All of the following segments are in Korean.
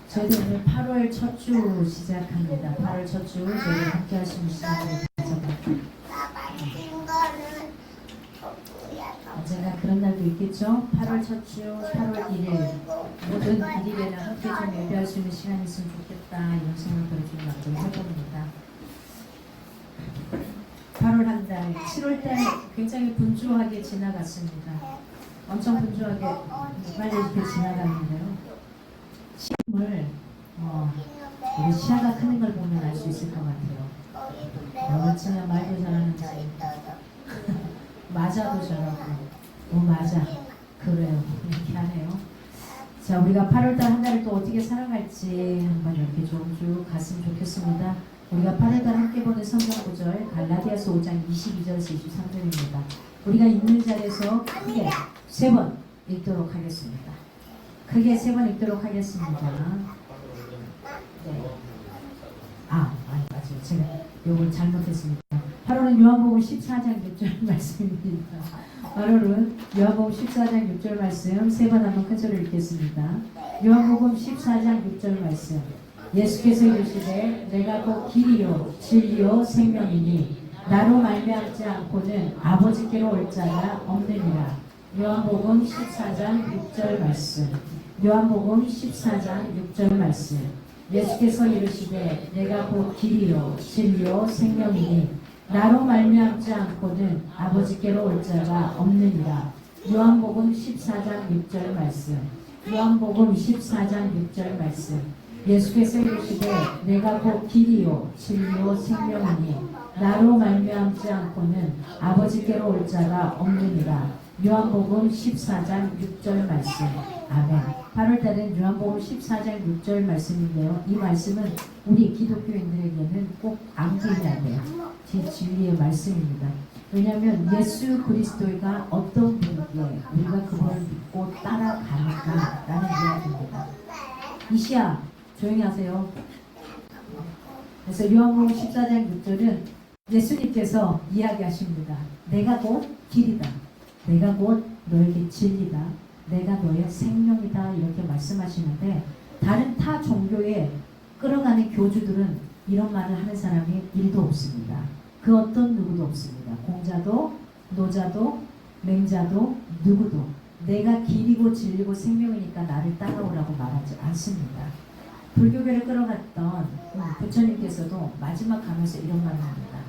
저희도 오늘 8월 첫 주 시작합니다. 8월 첫 주 저희 함께 하시는 시간을 가져볼게요. 언젠가 그런 날도 있겠죠? 8월 첫 주, 8월 1일 모든 일일에는 함께 좀 예배할 수 있는 시간이 있으면 좋겠다 이런 생각을 좀 나도 해봅니다. 8월 한 달, 7월 달 굉장히 분주하게 지나갔습니다. 엄청 분주하게 빨리 이렇게 지나갔는데요. 시험을 우리 시야가 크는 걸 보면 알 수 있을 것 같아요. 어찌나 말도 잘하는지 맞아도 잘하고 맞아 그래요 이렇게 하네요. 자, 우리가 8월달 한 달을 또 어떻게 살아갈지 한번 이렇게 좀 쭉 갔으면 좋겠습니다. 우리가 8월달 함께 보는 성경 구절 갈라디아서 5장 22절에서 23절입니다. 우리가 있는 자리에서 크게 3번 읽도록 하겠습니다. 크게 3번 읽도록 하겠습니다. 네. 맞아요. 제가 요걸 잘못했습니다. 8월은 요한복음 14장 6절 말씀입니다. 8월은 요한복음 14장 6절 말씀 3번 한번 큰 소리를 읽겠습니다. 요한복음 14장 6절 말씀. 예수께서 이르시되 내가 곧 길이요 진리요 생명이니 나로 말미암지 않고는 아버지께로 올 자가 없느니라. 요한복음 14장 6절 말씀. 요한복음 14장 6절 말씀. 예수께서 이르시되 내가 곧 길이요 진리요 생명이니 나로 말미암지 않고는 아버지께로 올 자가 없느니라. 요한복음 14장 6절 말씀. 요한복음 14장 6절 말씀. 예수께서 이르시되 내가 곧 길이요 진리요 생명이니 나로 말미암지 않고는 아버지께로 올 자가 없느니라. 요한복음 14장 6절 말씀. 아멘. 8월달은 요한복음 14장 6절 말씀인데요. 이 말씀은 우리 기독교인들에게는 꼭 암기해야 돼요. 제 진리의 말씀입니다. 왜냐하면 예수 그리스도가 어떤 분이기에 우리가 그분을 믿고 따라가는가라는 이야기입니다. 이시야 조용히 하세요. 그래서 요한복음 14장 6절은 예수님께서 이야기하십니다. 내가 곧 길이다. 내가 곧 너에게 진리다. 내가 너의 생명이다. 이렇게 말씀하시는데 다른 타 종교에 끌어가는 교주들은 이런 말을 하는 사람이 1도 없습니다. 그 어떤 누구도 없습니다. 공자도 노자도 맹자도 누구도 내가 길이고 진리고 생명이니까 나를 따라오라고 말하지 않습니다. 불교계를 끌어갔던 부처님께서도 마지막 가면서 이런 말을 합니다.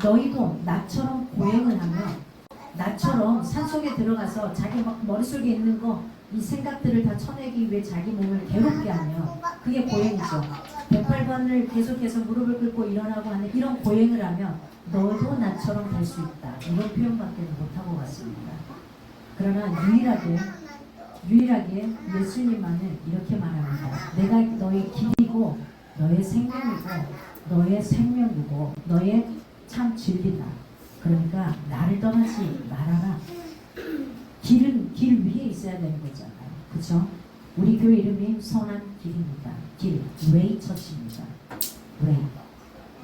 너희도 나처럼 고행을 하면 나처럼 산속에 들어가서 자기 머릿속에 있는 거 이 생각들을 다 쳐내기 위해 자기 몸을 괴롭게 하면 그게 고행이죠. 108번을 계속해서 무릎을 꿇고 일어나고 하는 이런 고행을 하면 너도 나처럼 될 수 있다. 이런 표현밖에 못하고 갔습니다. 그러나 유일하게 예수님만은 이렇게 말합니다. 내가 너의 길이고 너의 생명이고 너의 생명이고 너의 참 진리다. 그러니까 나를 떠나지 말아라. 길은 길 위에 있어야 되는 거잖아요. 그렇죠? 우리 교회 이름이 선한 길입니다. 길, 웨이 처치입니다. 웨이.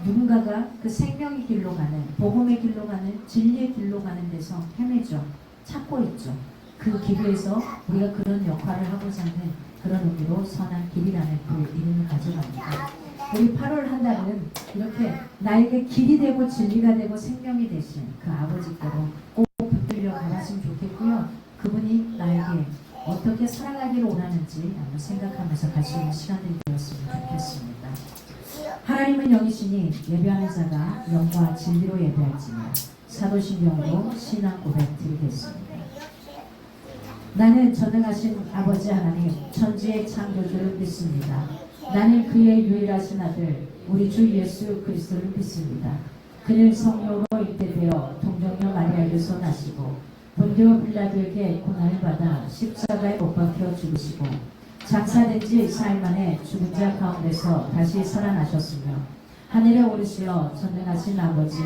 누군가가 그 생명의 길로 가는, 복음의 길로 가는, 진리의 길로 가는 데서 헤매죠. 찾고 있죠. 그 길 위에서 우리가 그런 역할을 하고자 하는 그런 의미로 선한 길이라는 그 이름을 가져갑니다. 우리 8월 한 달은 이렇게 나에게 길이 되고 진리가 되고 생명이 되신 그 아버지께로 꼭 붙들려 가봤으면 좋겠고요. 그분이 나에게 어떻게 살아가기를 원하는지 한번 생각하면서 갈 수 있는 시간들이 되었으면 좋겠습니다. 하나님은 영이시니 예배하는 자가 영과 진리로 예배할지니 사도신경으로 신앙 고백 드리겠습니다. 나는 전능하신 아버지 하나님 천지의 창조주를 믿습니다. 나는 그의 유일하신 아들 우리 주 예수 그리스도를 믿습니다. 그는 성령으로 잉태되어 동정녀 마리아에게서 나시고 본디오 빌라도에게 고난을 받아 십자가에 못 박혀 죽으시고 장사된 지 4일 만에 죽은 자 가운데서 다시 살아나셨으며 하늘에 오르시어 전능하신 아버지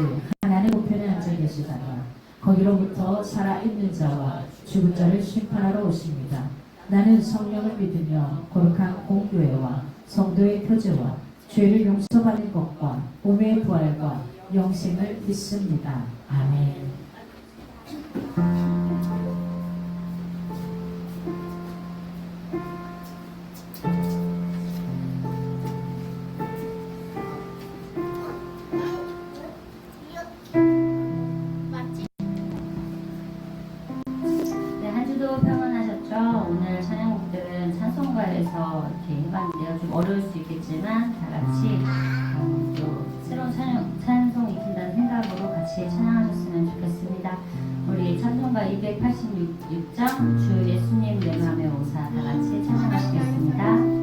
하나님 우편에 앉아 계시다가 거기로부터 살아있는 자와 죽은 자를 심판하러 오십니다. 나는 성령을 믿으며 거룩한 공교회와 성도의 표제와 죄를 용서받는 것과 몸의 부활과 영생을 믿습니다. 아멘. 해서 이렇게 해봤는데요. 좀 어려울 수 있겠지만 다 같이 또 새로운 찬송 익힌다는 생각으로 같이 찬양하셨으면 좋겠습니다. 우리 찬송가 286장 주 예수님 내 맘에 오사 다 같이 찬양하시겠습니다. 내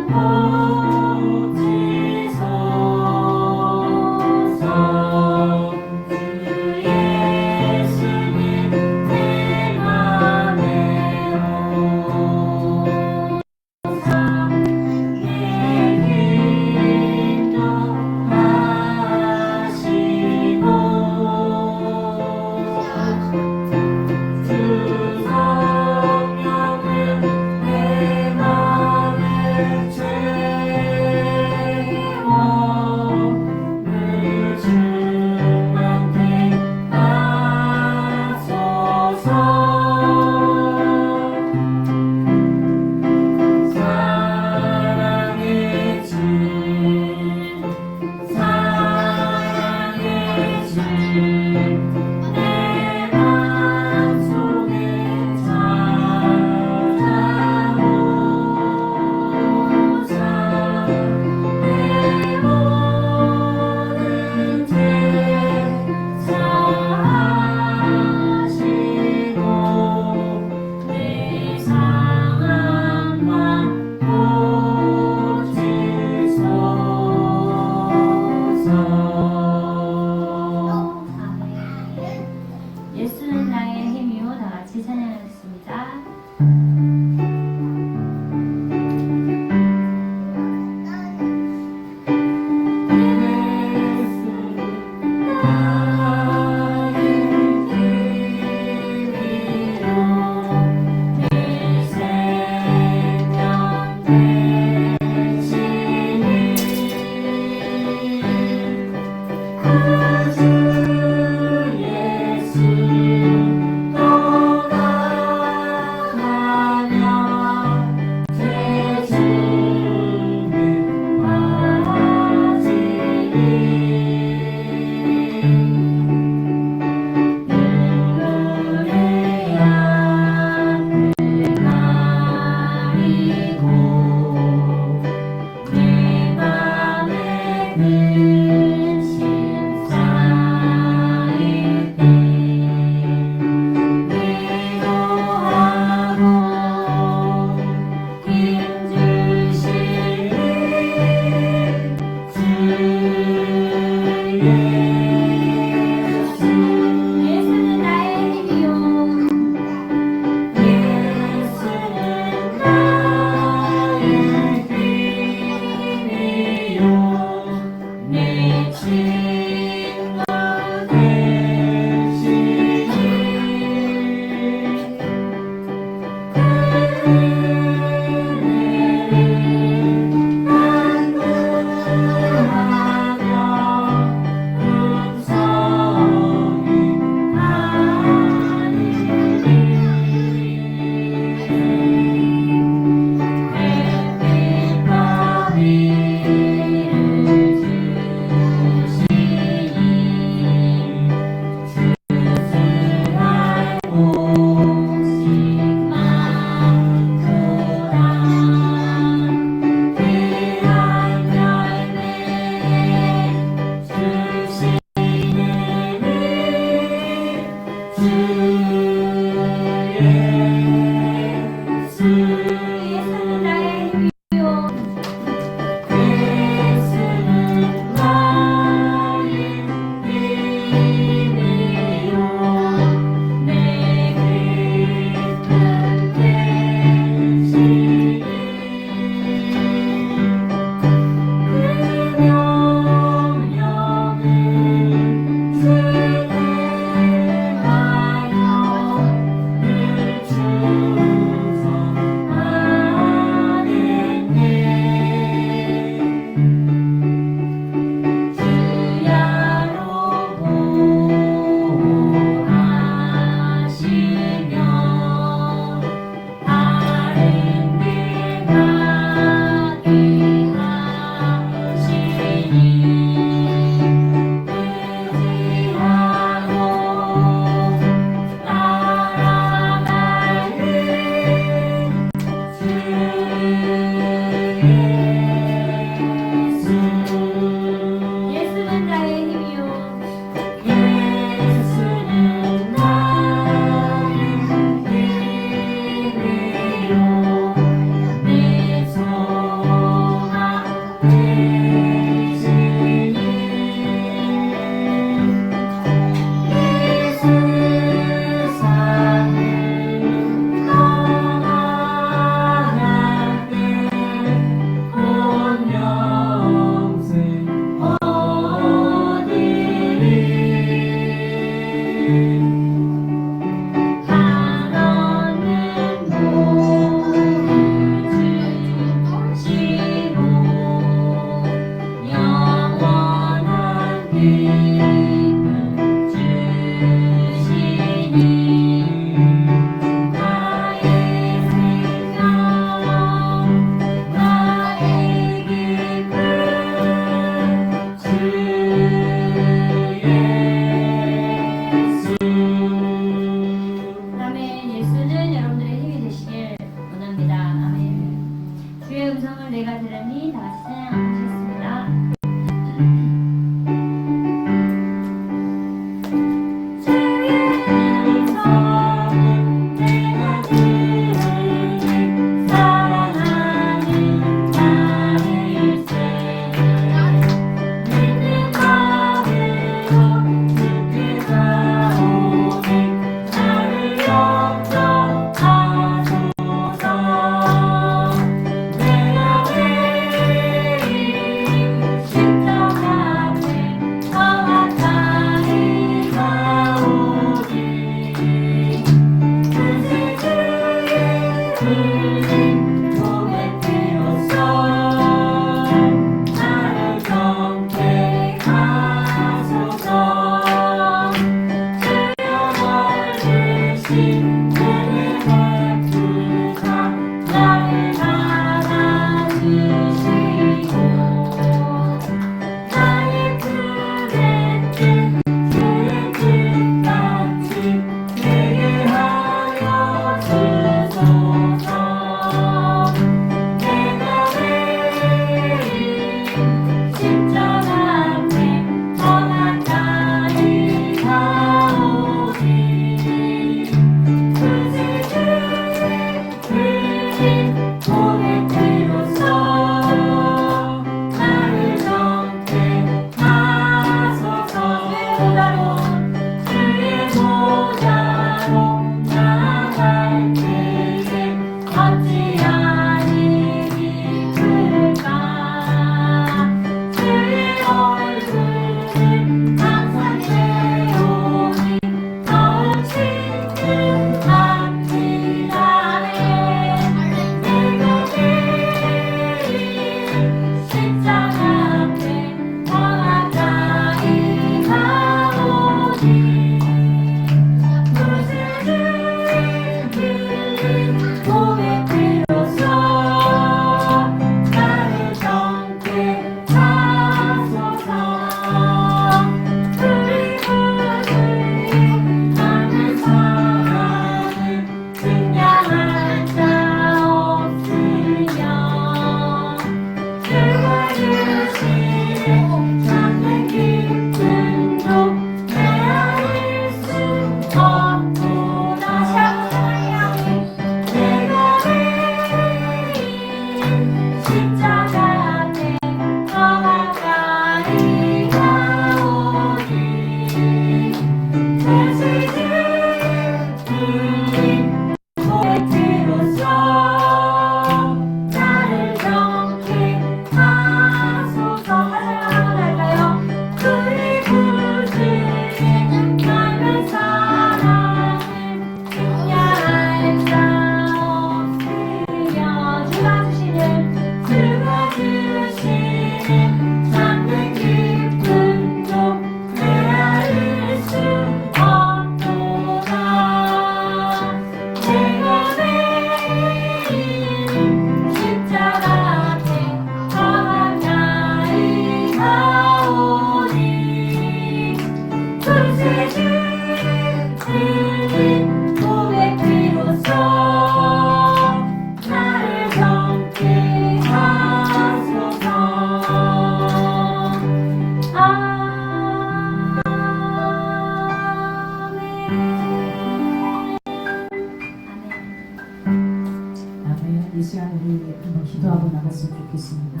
한번 기도하고 나갔으면 좋겠습니다.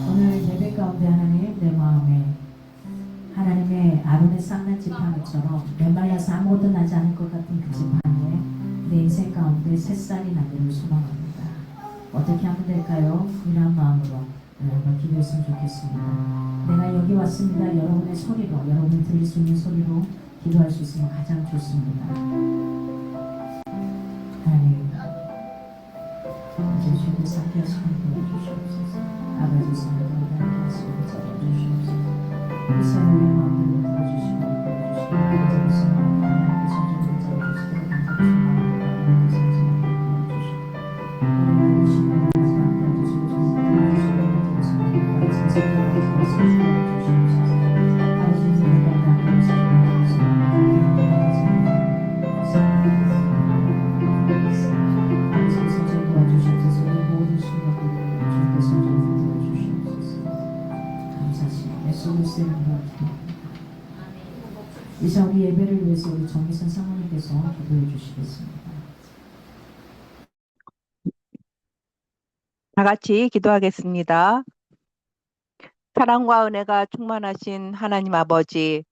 오늘 예배 가운데 하나님, 내 마음에 하나님의 아론의 쌍난 지팡이처럼 메말라서 아무것도 나지 않을 것 같은 그 지팡이에 내 인생 가운데 새싹이 나기를 소망합니다. 어떻게 하면 될까요? 이런 마음으로 한번 기도했으면 좋겠습니다. 내가 여기 왔습니다. 여러분의 소리로, 여러분이 들릴 수 있는 소리로 기도할 수 있으면 가장 좋습니다. 하나님, 아버지 주님 함께 하시는 도와주시옵소서. 아버지 성령님 함께 하시는 도와주시옵소서. 이 사람의 마음을 들어주시고 도와주시고 인자의 성령을 하나님께 성전을 잡아주시고 감사의 성령을 도와주시고 우리 모신 분을 함께 해주시고 도와주시고 인자의 성령을 도와주시고 아버지 님의 건강을 이제 우리 예배를 위해서 우리 정미선 사모님께서 기도해 주시겠습니다. 다 같이 기도하겠습니다. 사랑과 은혜가 충만하신 하나님 아버지,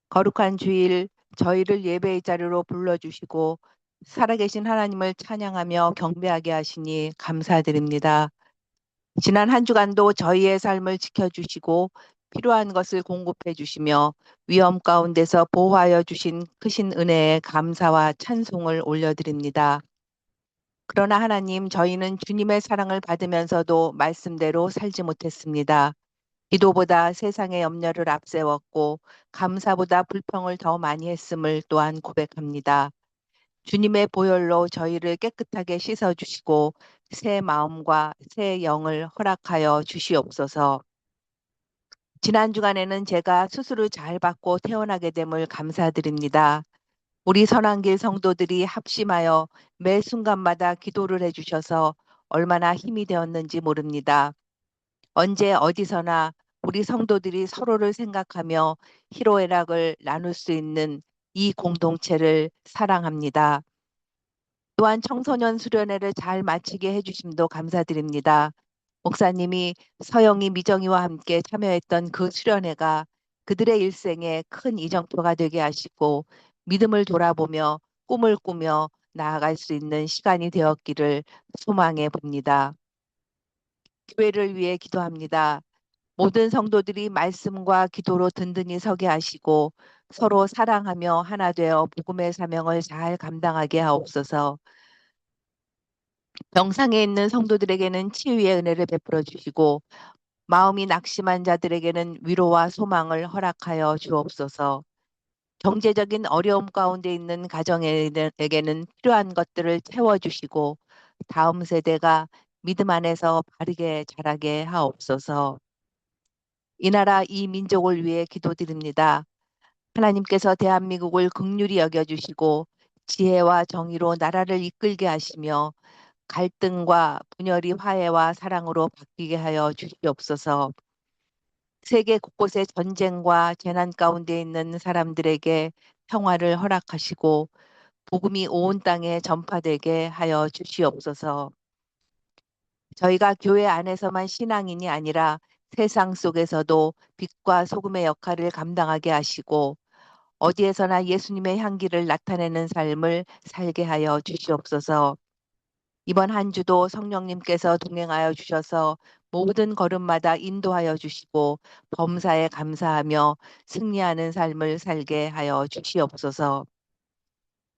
거룩한 주일 저희를 예배의 자리로 불러주시고 살아계신 하나님을 찬양하며 경배하게 하시니 감사드립니다. 지난 한 주간도 저희의 삶을 지켜주시고 필요한 것을 공급해 주시며 위험 가운데서 보호하여 주신 크신 은혜에 감사와 찬송을 올려드립니다. 그러나 하나님, 저희는 주님의 사랑을 받으면서도 말씀대로 살지 못했습니다. 기도보다 세상의 염려를 앞세웠고 감사보다 불평을 더 많이 했음을 또한 고백합니다. 주님의 보혈로 저희를 깨끗하게 씻어주시고 새 마음과 새 영을 허락하여 주시옵소서. 지난 주간에는 제가 수술을 잘 받고 퇴원하게 됨을 감사드립니다. 우리 선한길 성도들이 합심하여 매 순간마다 기도를 해주셔서 얼마나 힘이 되었는지 모릅니다. 언제 어디서나 우리 성도들이 서로를 생각하며 희로애락을 나눌 수 있는 이 공동체를 사랑합니다. 또한 청소년 수련회를 잘 마치게 해주심도 감사드립니다. 목사님이 서영이, 미정이와 함께 참여했던 그 수련회가 그들의 일생에 큰 이정표가 되게 하시고 믿음을 돌아보며 꿈을 꾸며 나아갈 수 있는 시간이 되었기를 소망해 봅니다. 교회를 위해 기도합니다. 모든 성도들이 말씀과 기도로 든든히 서게 하시고 서로 사랑하며 하나 되어 복음의 사명을 잘 감당하게 하옵소서. 병상에 있는 성도들에게는 치유의 은혜를 베풀어 주시고 마음이 낙심한 자들에게는 위로와 소망을 허락하여 주옵소서. 경제적인 어려움 가운데 있는 가정에게는 필요한 것들을 채워주시고 다음 세대가 믿음 안에서 바르게 자라게 하옵소서. 이 나라 이 민족을 위해 기도드립니다. 하나님께서 대한민국을 긍휼히 여겨주시고 지혜와 정의로 나라를 이끌게 하시며 갈등과 분열이 화해와 사랑으로 바뀌게 하여 주시옵소서. 세계 곳곳의 전쟁과 재난 가운데 있는 사람들에게 평화를 허락하시고 복음이 온 땅에 전파되게 하여 주시옵소서. 저희가 교회 안에서만 신앙인이 아니라 세상 속에서도 빛과 소금의 역할을 감당하게 하시고 어디에서나 예수님의 향기를 나타내는 삶을 살게 하여 주시옵소서. 이번 한 주도 성령님께서 동행하여 주셔서 모든 걸음마다 인도하여 주시고 범사에 감사하며 승리하는 삶을 살게 하여 주시옵소서.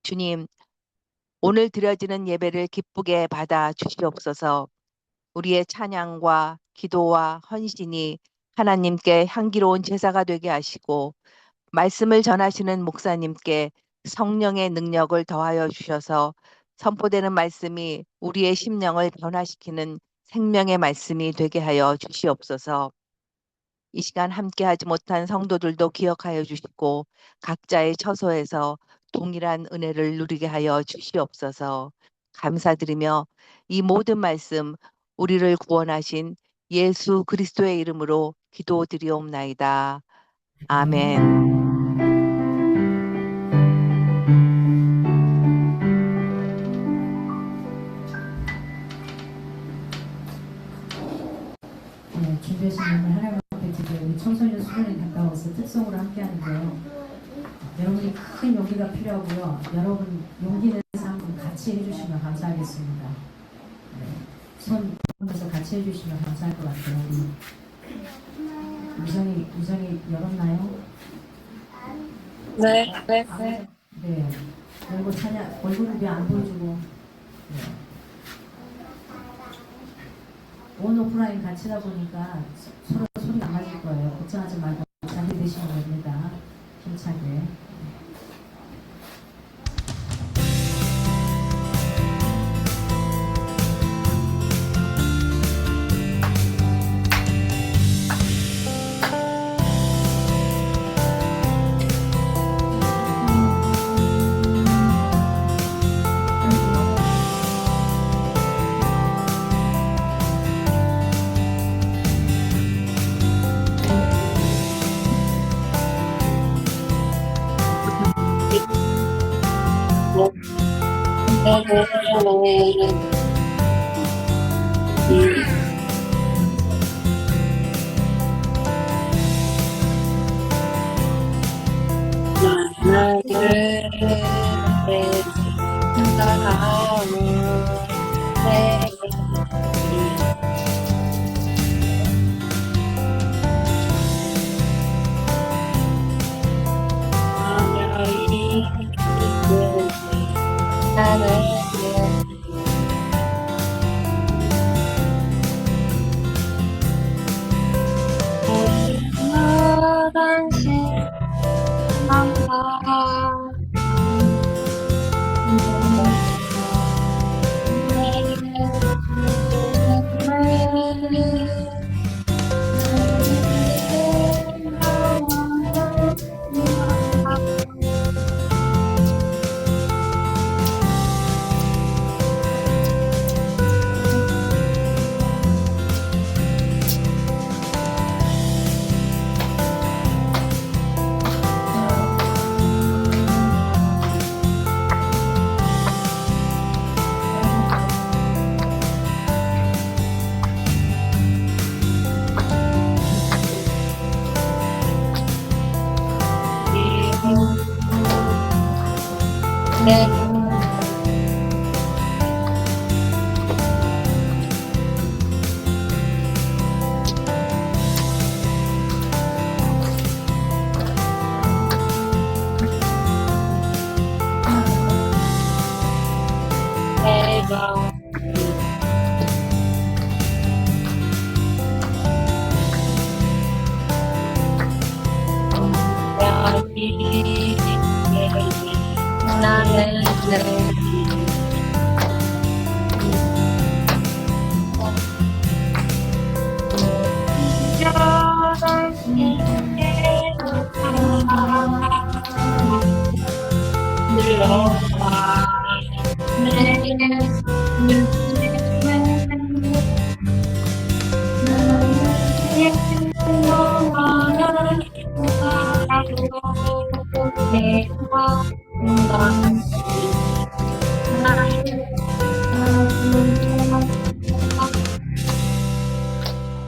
주님, 오늘 드려지는 예배를 기쁘게 받아 주시옵소서. 우리의 찬양과 기도와 헌신이 하나님께 향기로운 제사가 되게 하시고 말씀을 전하시는 목사님께 성령의 능력을 더하여 주셔서 선포되는 말씀이 우리의 심령을 변화시키는 생명의 말씀이 되게 하여 주시옵소서. 이 시간 함께하지 못한 성도들도 기억하여 주시고 각자의 처소에서 동일한 은혜를 누리게 하여 주시옵소서. 감사드리며 이 모든 말씀 우리를 구원하신 예수 그리스도의 이름으로 기도드리옵나이다. 아멘. 준비하신 예물 하나님 앞에 드려 우리 청소년 수련회 갔다 와서 특성으로 함께 하는데요. 여러분이 큰 용기가 필요하고요. 여러분 용기 내서 한번 같이 해주시면 감사하겠습니다. 손 보면서 같이 해주시면 감사할 것 같아요. 우정이 열었나요? 네. 네. 열고 얼굴을 왜 안 보여주고. 네. 온 오프라인 같이다 보니까 서로 소리가 안 맞을 거예요. 걱정하지 말고 잘 되시면 됩니다. 힘차게.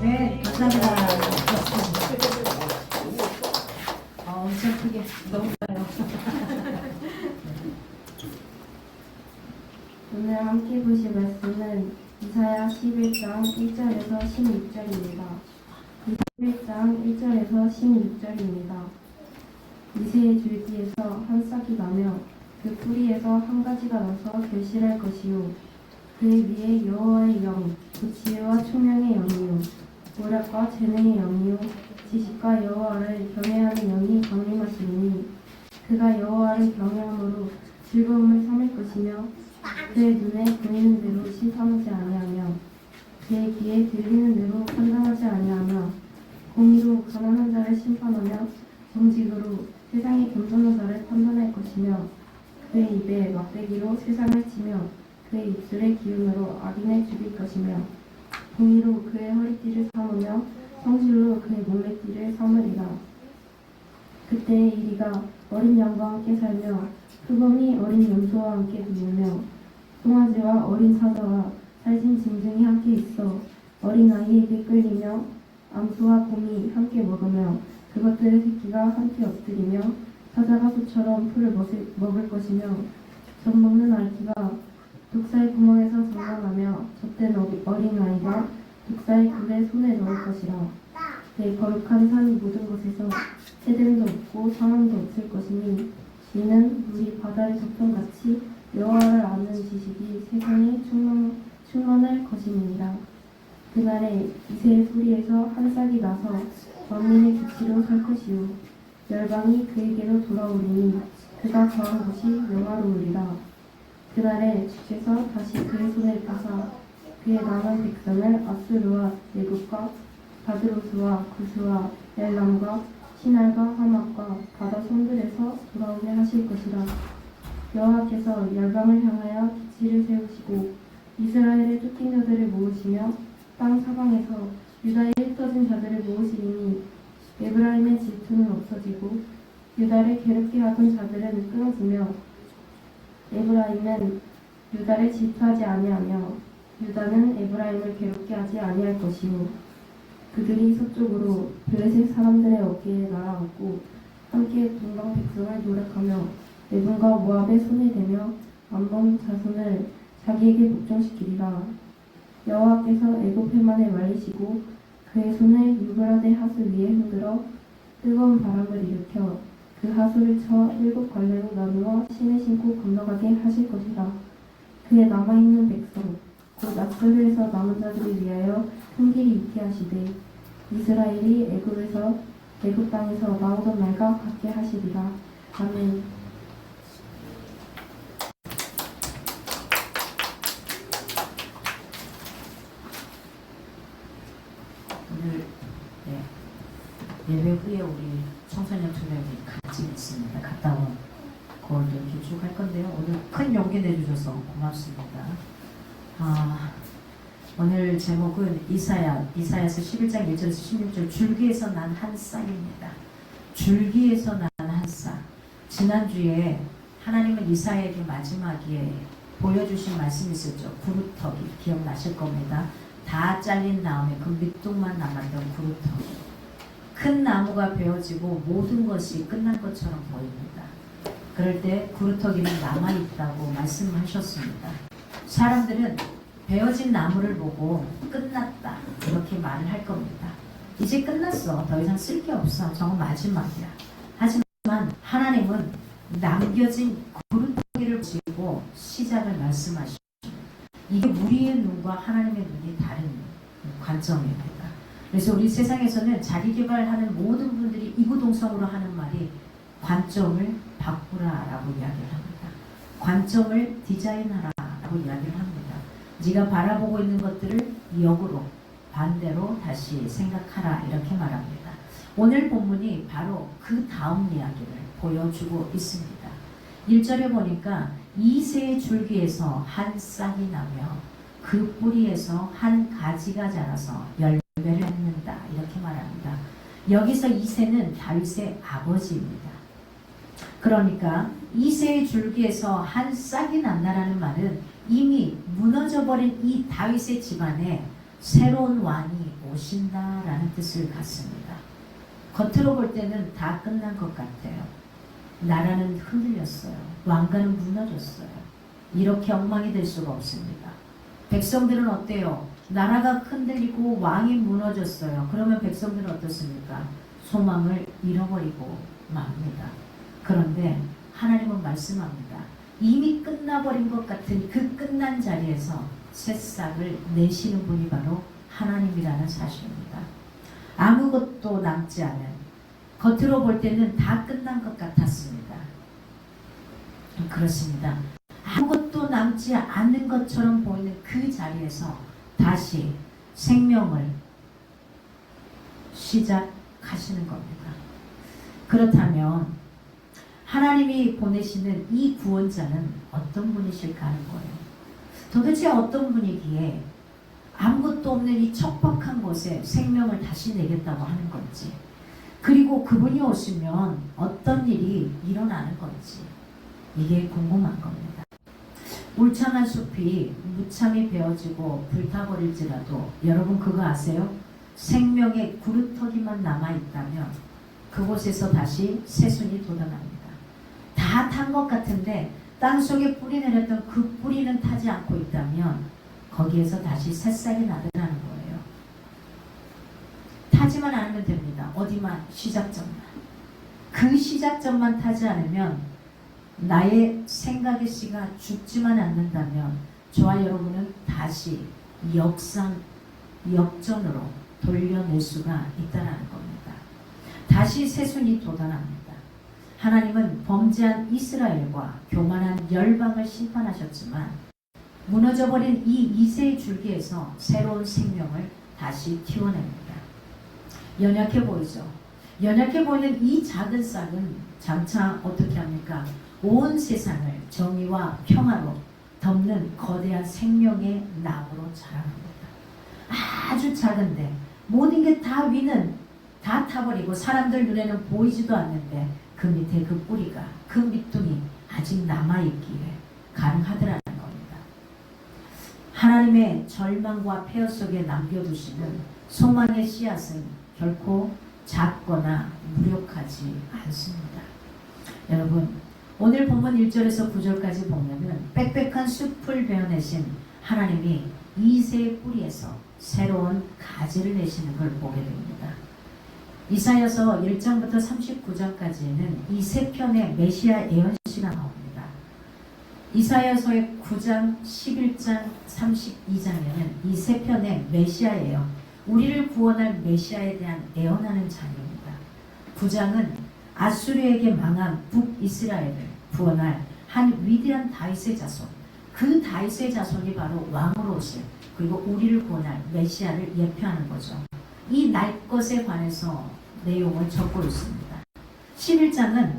네, 감사합니다. 엄청 크게 너무 좋아요. 오늘 함께 보실 말씀은 이사야 11장 1절에서 16절입니다. 11장 1절에서 16절입니다. 이새의 줄기에서 한 싹이 나며 그 뿌리에서 한 가지가 나서 결실할 것이요 그 위에 여호와의 영, 그 지혜와 총명의 영이요 오략과 재능의 영이요 지식과 여호와를 경외하는 영이 강림하시니 그가 여호와를 경외함으로 즐거움을 삼을 것이며 그의 눈에 보이는 대로 심판하지 아니하며 그의 귀에 들리는 대로 판단하지 아니하며 공의로 가난한 자를 심판하며 정직으로 세상의 겸손한 자를 판단할 것이며 그의 입에 막대기로 세상을 치며 그의 입술의 기운으로 악인을 죽일 것이며 공의로 그의 허리띠를 삼으며 성실로 그의 몸매띠를 삼으리라. 그때의 이리가 어린 양과 함께 살며 표범이 어린 염소와 함께 누우며 송아지와 어린 사자와 살진 짐승이 함께 있어 어린 아이에게 끌리며 암소와 곰이 함께 먹으며 그것들의 새끼가 함께 엎드리며 사자가 소처럼 풀을 먹을 것이며 젖 먹는 알기가 독사의 구멍에서 장난하며 젖된 어린아이가 독사의 굴에 손에 넣을 것이라. 내 거룩한 산 모든 곳에서 해됨도 없고 상함도 없을 것이니 이는 물이 바다의 적성같이 여호와를 아는 지식이 세상에 충만할 것임이니라. 그날에 이새의 뿌리에서 한 싹이 나서 만민의 기치로 설 것이요 열방이 그에게로 돌아오리니 그가 거한 곳이 영화로우리라. 그날에 주께서 다시 그의 손을 펴사 그의 남은 백성을 아수르와 내국과 바드로스와 구스와 엘람과 시날과 하맛과 바다 손들에서 돌아오게 하실 것이라. 여호와께서 열방을 향하여 기치를 세우시고 이스라엘의 쫓긴 자들을 모으시며 땅 사방에서 유다의 흩어진 자들을 모으시리니 에브라임의 질투는 없어지고 유다를 괴롭게 하던 자들은 끊어지며 에브라임은 유다를 질투하지 아니하며 유다는 에브라임을 괴롭게 하지 아니할 것이요 그들이 서쪽으로 블레셋 사람들의 어깨에 날아갔고 함께 동방 백성을 노력하며 에돔과 모압의 손에 대며 암몬 자손을 자기에게 복종시키리라. 여호와께서 애굽 해만에 말리시고 그의 손을 유브라데 하수 위에 흔들어 뜨거운 바람을 일으켜 그 하수를 쳐 7걸레로 나누어 신에 신고 건너가게 하실 것이라. 그의 남아있는 백성 곧 나스르에서 남은 자들을 위하여 큰 길이 있게 하시되 이스라엘이 애굽 땅에서 나오던 날과 같게 하시리라. 아멘. 오늘 예배 후에 우리 청소년 두 명이 같이 있습니다. 갔다 온 그걸 이렇게 쭉 할 건데요. 오늘 큰 용기 내주셔서 고맙습니다. 오늘 제목은 이사야서 11장 1절에서 16절 줄기에서 난 한 싹입니다. 줄기에서 난 한 싹. 지난주에 하나님은 이사야에게 마지막에 보여주신 말씀이 있었죠. 구루터기 기억나실 겁니다. 다 잘린 다음에 그 밑둥만 남았던 구루터기. 큰 나무가 베어지고 모든 것이 끝난 것처럼 보입니다. 그럴 때 구루터기는 남아있다고 말씀하셨습니다. 사람들은 베어진 나무를 보고 끝났다 이렇게 말을 할 겁니다. 이제 끝났어. 더 이상 쓸 게 없어. 저건 마지막이야. 하지만 하나님은 남겨진 구루터기를 보시고 시작을 말씀하시죠. 이게 우리의 눈과 하나님의 눈이 다른 관점입니다. 그래서 우리 세상에서는 자기개발하는 모든 분들이 이구동성으로 하는 말이 관점을 바꾸라라고 이야기를 합니다. 관점을 디자인하라라고 이야기를 합니다. 네가 바라보고 있는 것들을 역으로 반대로 다시 생각하라 이렇게 말합니다. 오늘 본문이 바로 그 다음 이야기를 보여주고 있습니다. 1절에 보니까 이새의 줄기에서 한 싹이 나며 그 뿌리에서 한 가지가 자라서 열매를 맺는다 이렇게 말합니다. 여기서 이새는 다윗의 아버지입니다. 그러니까 이새의 줄기에서 한 싹이 난다라는 말은 이미 무너져버린 이 다윗의 집안에 새로운 왕이 오신다라는 뜻을 갖습니다. 겉으로 볼 때는 다 끝난 것 같아요. 나라는 흔들렸어요. 왕가는 무너졌어요. 이렇게 엉망이 될 수가 없습니다. 백성들은 어때요? 나라가 흔들리고 왕이 무너졌어요. 그러면 백성들은 어떻습니까? 소망을 잃어버리고 맙니다. 그런데 하나님은 말씀합니다. 이미 끝나버린 것 같은 그 끝난 자리에서 새싹을 내시는 분이 바로 하나님이라는 사실입니다. 아무것도 남지 않은, 겉으로 볼 때는 다 끝난 것 같았습니다. 그렇습니다. 아무것도 남지 않는 것처럼 보이는 그 자리에서 다시 생명을 시작하시는 겁니다. 그렇다면 하나님이 보내시는 이 구원자는 어떤 분이실까 하는 거예요. 도대체 어떤 분이기에 아무것도 없는 이 척박한 곳에 생명을 다시 내겠다고 하는 건지, 그리고 그분이 오시면 어떤 일이 일어나는 건지, 이게 궁금한 겁니다. 울창한 숲이 무참히 베어지고 불타버릴지라도 여러분 그거 아세요? 생명의 구루터기만 남아있다면 그곳에서 다시 새순이 돋아납니다. 다 탄 것 같은데 땅속에 뿌리 내렸던 그 뿌리는 타지 않고 있다면 거기에서 다시 새싹이 나더라는 거예요. 타지만 않으면 됩니다. 어디만? 시작점만. 그 시작점만 타지 않으면 나의 생각의 씨가 죽지만 않는다면 저와 여러분은 다시 역전으로 돌려낼 수가 있다는 겁니다. 다시 새순이 돋아납니다. 하나님은 범죄한 이스라엘과 교만한 열방을 심판하셨지만 무너져버린 이 이새의 줄기에서 새로운 생명을 다시 틔워냅니다. 연약해 보이죠? 연약해 보이는 이 작은 싹은 장차 어떻게 합니까? 온 세상을 정의와 평화로 덮는 거대한 생명의 나무로 자라납니다. 아주 작은데 모든 게 다 위는 다 타버리고 사람들 눈에는 보이지도 않는데 그 밑에 그 뿌리가, 그 밑둥이 아직 남아있기에 가능하더라는 겁니다. 하나님의 절망과 폐허 속에 남겨두시는 소망의 씨앗은 결코 작거나 무력하지 않습니다. 여러분, 오늘 본문 1절에서 9절까지 보면은 빽빽한 숲을 베어내신 하나님이 이새의 뿌리에서 새로운 가지를 내시는 걸 보게 됩니다. 이사야서 1장부터 39장까지는 이 세 편의 메시아 예언시가 나옵니다. 이사야서의 9장, 11장, 32장에는 이 세 편의 메시아 예언, 우리를 구원할 메시아에 대한 예언하는 장입니다. 9장은 아수르에게 망한 북이스라엘을 구원할 한 위대한 다윗의 자손, 그 다윗의 자손이 바로 왕으로 오실, 그리고 우리를 구원할 메시아를 예표하는 거죠. 이 날 것에 관해서 내용을 적고 있습니다. 11장은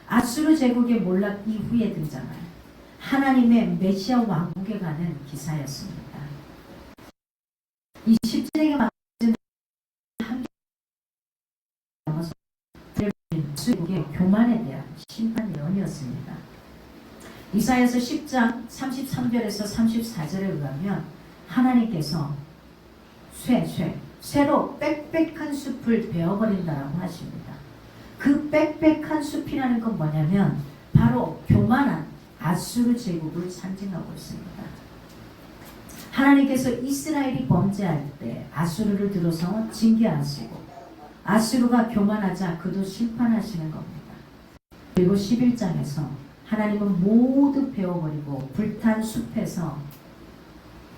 아수르 제국의 몰락 이후에 등장한 하나님의 메시아 왕국에 관한 기사였습니다. 이 10절에게 맞은 한국의 교만에 대한 심판 예언이었습니다. 이사야서 10장 33절에서 34절에 의하면 하나님께서 쇠로 빽빽한 숲을 베어버린다라고 하십니다. 그 빽빽한 숲이라는 건 뭐냐면 바로 교만한 아수르 제국을 상징하고 있습니다. 하나님께서 이스라엘이 범죄할 때 아수르를 들어서 징계하시고 아수르가 교만하자 그도 심판하시는 겁니다. 그리고 11장에서 하나님은 모두 베어버리고 불탄 숲에서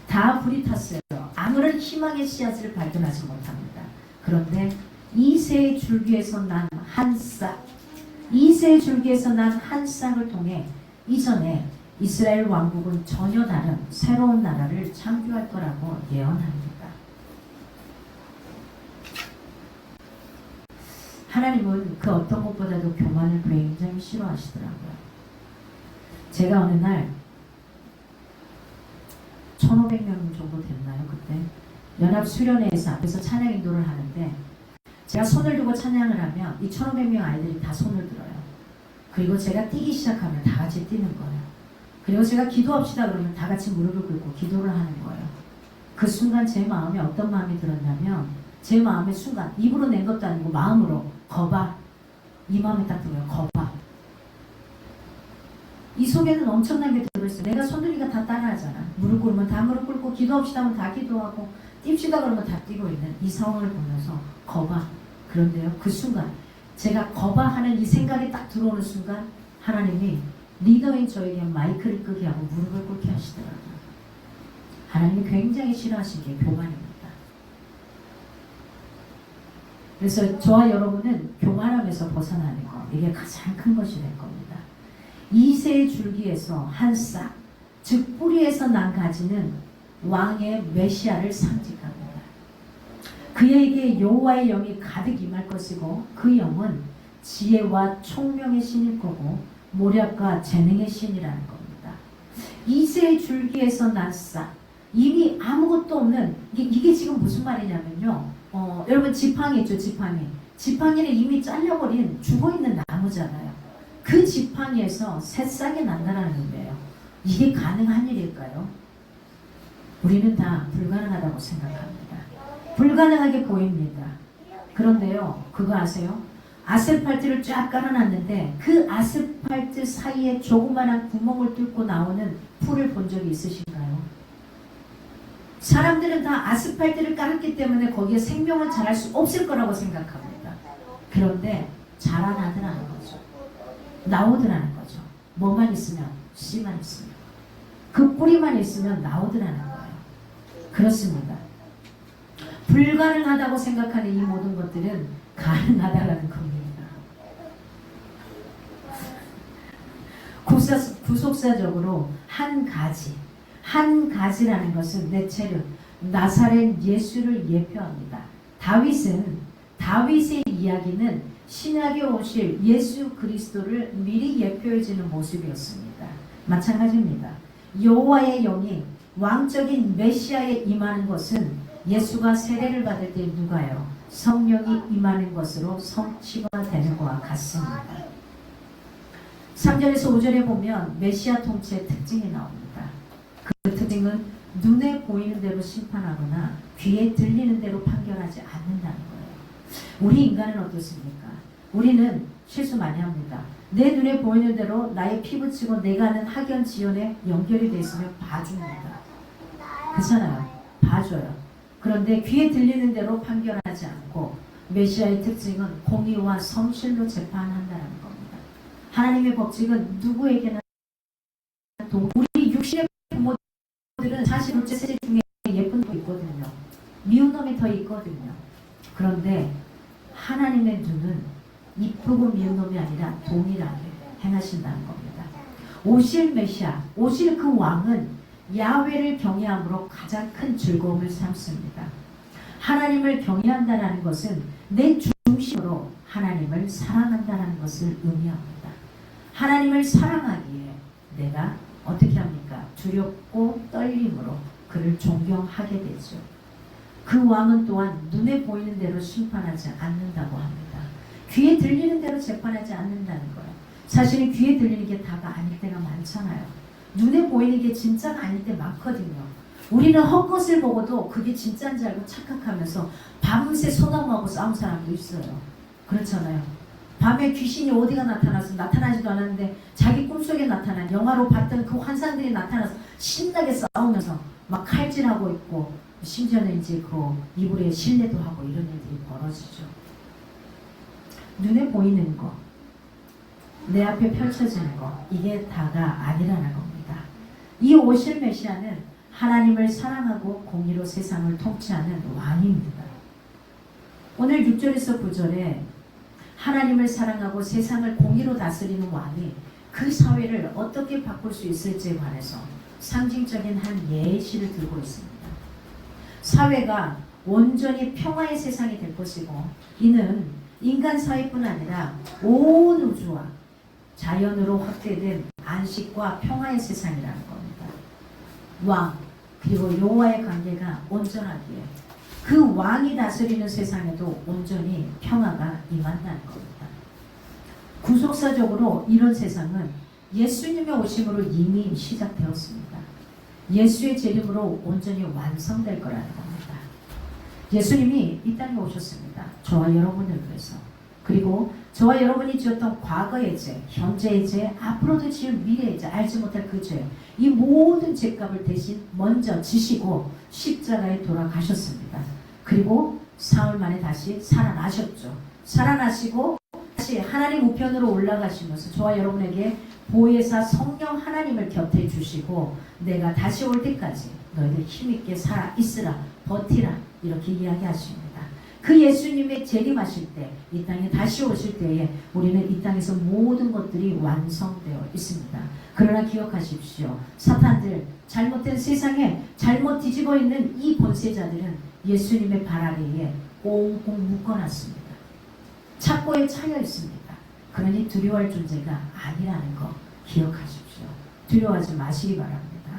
다 불이 탔어요. 아무런 희망의 씨앗을 발견하지 못합니다. 그런데 이새의 줄기에서 난 한 싹, 이새의 줄기에서 난 한 싹을 통해 이전에 이스라엘 왕국은 전혀 다른 새로운 나라를 창조할 거라고 예언합니다. 하나님은 그 어떤 것보다도 교만을 굉장히 싫어하시더라고요. 제가 어느 날 1,500명 정도 됐나요? 그때 연합수련회에서 앞에서 찬양 인도를 하는데 제가 손을 들고 찬양을 하면 이 1,500명 아이들이 다 손을 들어요. 그리고 제가 뛰기 시작하면 다 같이 뛰는 거예요. 그리고 제가 기도합시다 그러면 다 같이 무릎을 꿇고 기도를 하는 거예요. 그 순간 제 마음에 어떤 마음이 들었냐면 제 마음의 순간 입으로 낸 것도 아니고 마음으로 거봐, 이 마음이 딱 들어요. 거봐. 이 속에는 엄청난 게 들어있어요. 내가 손들이가 다 따라하잖아. 무릎 꿇으면 다 무릎 꿇고 기도합시다 하면 다 기도하고 뜁시다 그러면 다 뛰고 있는 이 상황을 보면서 거봐. 그런데요, 그 순간 제가 거봐 하는 이 생각이 딱 들어오는 순간 하나님이 리더인 저에게 마이크를 끄게 하고 무릎을 꿇게 하시더라고요. 하나님이 굉장히 싫어하신 게 교만입니다. 그래서 저와 여러분은 교만함에서 벗어나는 것, 이게 가장 큰 것이 될 겁니다. 이새의 줄기에서 한 싹, 즉 뿌리에서 난 가지는 왕의 메시아를 상징합니다. 그에게 여호와의 영이 가득 임할 것이고 그 영은 지혜와 총명의 신일 거고 모략과 재능의 신이라는 겁니다. 이새의 줄기에서 난 싹, 이미 아무것도 없는 이게 지금 무슨 말이냐면요. 여러분 지팡이 있죠, 지팡이. 지팡이는 이미 잘려버린 죽어있는 나무잖아요. 그 지팡이에서 새싹이 난다는 의미예요. 이게 가능한 일일까요? 우리는 다 불가능하다고 생각합니다. 불가능하게 보입니다. 그런데요, 그거 아세요? 아스팔트를 쫙 깔아놨는데 그 아스팔트 사이에 조그마한 구멍을 뚫고 나오는 풀을 본 적이 있으신가요? 사람들은 다 아스팔트를 깔았기 때문에 거기에 생명을 자랄 수 없을 거라고 생각합니다. 그런데 자라나더라는 거죠. 나오더라는 거죠. 뭐만 있으면, 씨만 있으면. 그 뿌리만 있으면 나오더라는 거예요. 그렇습니다. 불가능하다고 생각하는 이 모든 것들은 가능하다라는 겁니다. 구속사적으로 한 가지라는 것은 내체르 나사렛 예수를 예표합니다. 다윗의 이야기는 신약에 오실 예수 그리스도를 미리 예표해주는 모습이었습니다. 마찬가지입니다. 여호와의 영이 왕적인 메시아에 임하는 것은 예수가 세례를 받을 때 누가요? 성령이 임하는 것으로 성취가 되는 것과 같습니다. 3절에서 5절에 보면 메시아 통치의 특징이 나옵니다. 그 특징은 눈에 보이는 대로 심판하거나 귀에 들리는 대로 판결하지 않는다는 거예요. 우리 인간은 어떻습니까? 우리는 실수 많이 합니다. 내 눈에 보이는 대로 나의 피부치고 내가 하는 학연 지연에 연결이 되어 있으면 봐줍니다. 그렇잖아요. 봐줘요. 그런데 귀에 들리는 대로 판결하지 않고 메시아의 특징은 공의와 성실로 재판한다는 겁니다. 하나님의 법칙은 누구에게나 우리 육신의 부모들은 사실 둘째 셋째 중에 예쁜 놈이 있거든요. 미운 놈이 더 있거든요. 그런데 하나님의 눈은 이쁘고 미운 놈이 아니라 동일하게 행하신다는 겁니다. 오실 메시아, 오실 그 왕은 야훼를 경외함으로 가장 큰 즐거움을 삼습니다. 하나님을 경외한다는 것은 내 중심으로 하나님을 사랑한다는 것을 의미합니다. 하나님을 사랑하기에 내가 어떻게 합니까? 두렵고 떨림으로 그를 존경하게 되죠. 그 왕은 또한 눈에 보이는 대로 심판하지 않는다고 합니다. 귀에 들리는 대로 재판하지 않는다는 거예요. 사실은 귀에 들리는 게 다가 아닐 때가 많잖아요. 눈에 보이는 게 진짜가 아닐 때 많거든요. 우리는 헛것을 보고도 그게 진짜인 줄 알고 착각하면서 밤새 소나무하고 싸운 사람도 있어요. 그렇잖아요. 밤에 귀신이 어디가 나타나서 나타나지도 않았는데 자기 꿈속에 나타난 영화로 봤던 그 환상들이 나타나서 신나게 싸우면서 막 칼질하고 있고 심지어는 이제 그 이불에 실내도 하고 이런 일들이 벌어지죠. 눈에 보이는 거, 내 앞에 펼쳐지는 거, 이게 다가 아니라는 겁니다. 이 오실 메시아는 하나님을 사랑하고 공의로 세상을 통치하는 왕입니다. 오늘 6절에서 9절에 하나님을 사랑하고 세상을 공의로 다스리는 왕이 그 사회를 어떻게 바꿀 수 있을지에 관해서 상징적인 한 예시를 들고 있습니다. 사회가 온전히 평화의 세상이 될 것이고 이는 인간 사회뿐 아니라 온 우주와 자연으로 확대된 안식과 평화의 세상이라는 겁니다. 왕 그리고 여호와의 관계가 온전하기에 그 왕이 다스리는 세상에도 온전히 평화가 임한다는 겁니다. 구속사적으로 이런 세상은 예수님의 오심으로 이미 시작되었습니다. 예수의 재림으로 온전히 완성될 거라는 겁니다. 예수님이 이 땅에 오셨습니다. 저와 여러분을 위해서. 그리고 저와 여러분이 지었던 과거의 죄, 현재의 죄, 앞으로도 지을 미래의 죄, 알지 못할 그 죄, 이 모든 죄값을 대신 먼저 지시고 십자가에 돌아가셨습니다. 그리고 사흘 만에 다시 살아나셨죠. 살아나시고 다시 하나님 우편으로 올라가시면서 저와 여러분에게 보혜사 성령 하나님을 곁에 주시고 내가 다시 올 때까지 너희들 힘있게 살아 있으라, 버티라 이렇게 이야기하십니다. 그 예수님의 재림하실 때, 이 땅에 다시 오실 때에 우리는 이 땅에서 모든 것들이 완성되어 있습니다. 그러나 기억하십시오. 사탄들, 잘못된 세상에 잘못 뒤집어 있는 이 권세자들은 예수님의 발 아래에 꽁꽁 묶어놨습니다. 착고에 차여 있습니다. 그러니 두려워할 존재가 아니라는 거 기억하십시오. 두려워하지 마시기 바랍니다.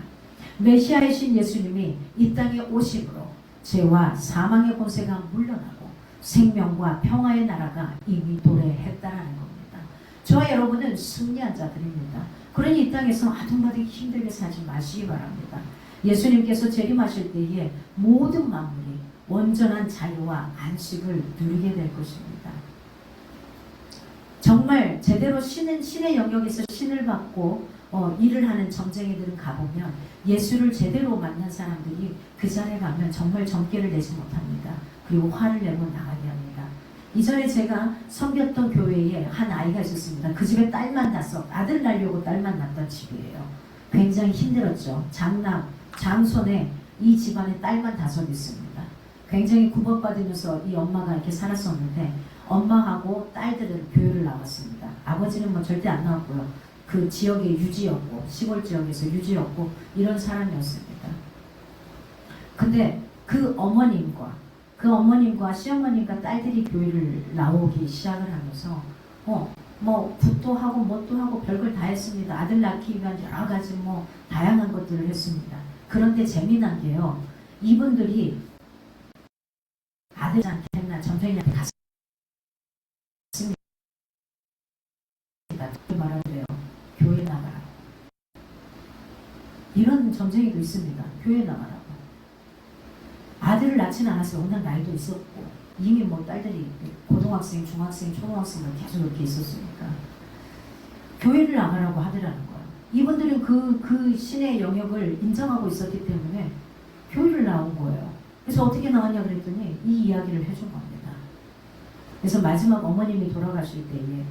메시아이신 예수님이 이 땅에 오심으로 죄와 사망의 권세가 물러나고 생명과 평화의 나라가 이미 도래했다라는 겁니다. 저와 여러분은 승리한 자들입니다. 그러니 이 땅에서 아둥바둥 힘들게 살지 마시기 바랍니다. 예수님께서 재림하실 때에 모든 만물이 온전한 자유와 안식을 누리게 될 것입니다. 정말 제대로 신의 영역에서 신을 받고 일을 하는 점쟁이들은 가보면 예수를 제대로 만난 사람들이 그 자리에 가면 정말 점괘를 내지 못합니다. 그리고 화를 내고 나가게 합니다. 이전에 제가 섬겼던 교회에 한 아이가 있었습니다. 그 집에 딸만 5, 아들 낳으려고 딸만 낳던 집이에요. 굉장히 힘들었죠. 장손에 이 집안에 딸만 5 있습니다. 굉장히 구박받으면서 이 엄마가 이렇게 살았었는데 엄마하고 딸들은 교회를 나왔습니다. 아버지는 뭐 절대 안 나왔고요. 그 지역의 유지였고 시골 지역에서 유지였고 이런 사람이었습니다. 근데 그 어머님과 시어머님과 딸들이 교회를 나오기 시작을 하면서 뭐 굿도 하고 뭣도 하고 별걸 다 했습니다. 아들 낳기 위한 여러 가지 뭐 다양한 것들을 했습니다. 그런데 재미난 게요. 이분들이 아들한테나 점쟁이한테 갔습니다. 말하래요. 교회 나가라. 이런 점쟁이도 있습니다. 교회 나가라고. 아들을 낳지는 않았어요. 워낙 나이도 있었고 이미 뭐 딸들이 고등학생, 중학생, 초등학생을 계속 이렇게 있었으니까 교회를 나가라고 하더라는 거예요. 이분들은 그 신의 영역을 인정하고 있었기 때문에 교회를 나온 거예요. 그래서 어떻게 나왔냐 그랬더니 이 이야기를 해준 겁니다. 그래서 마지막 어머님이 돌아가실 때에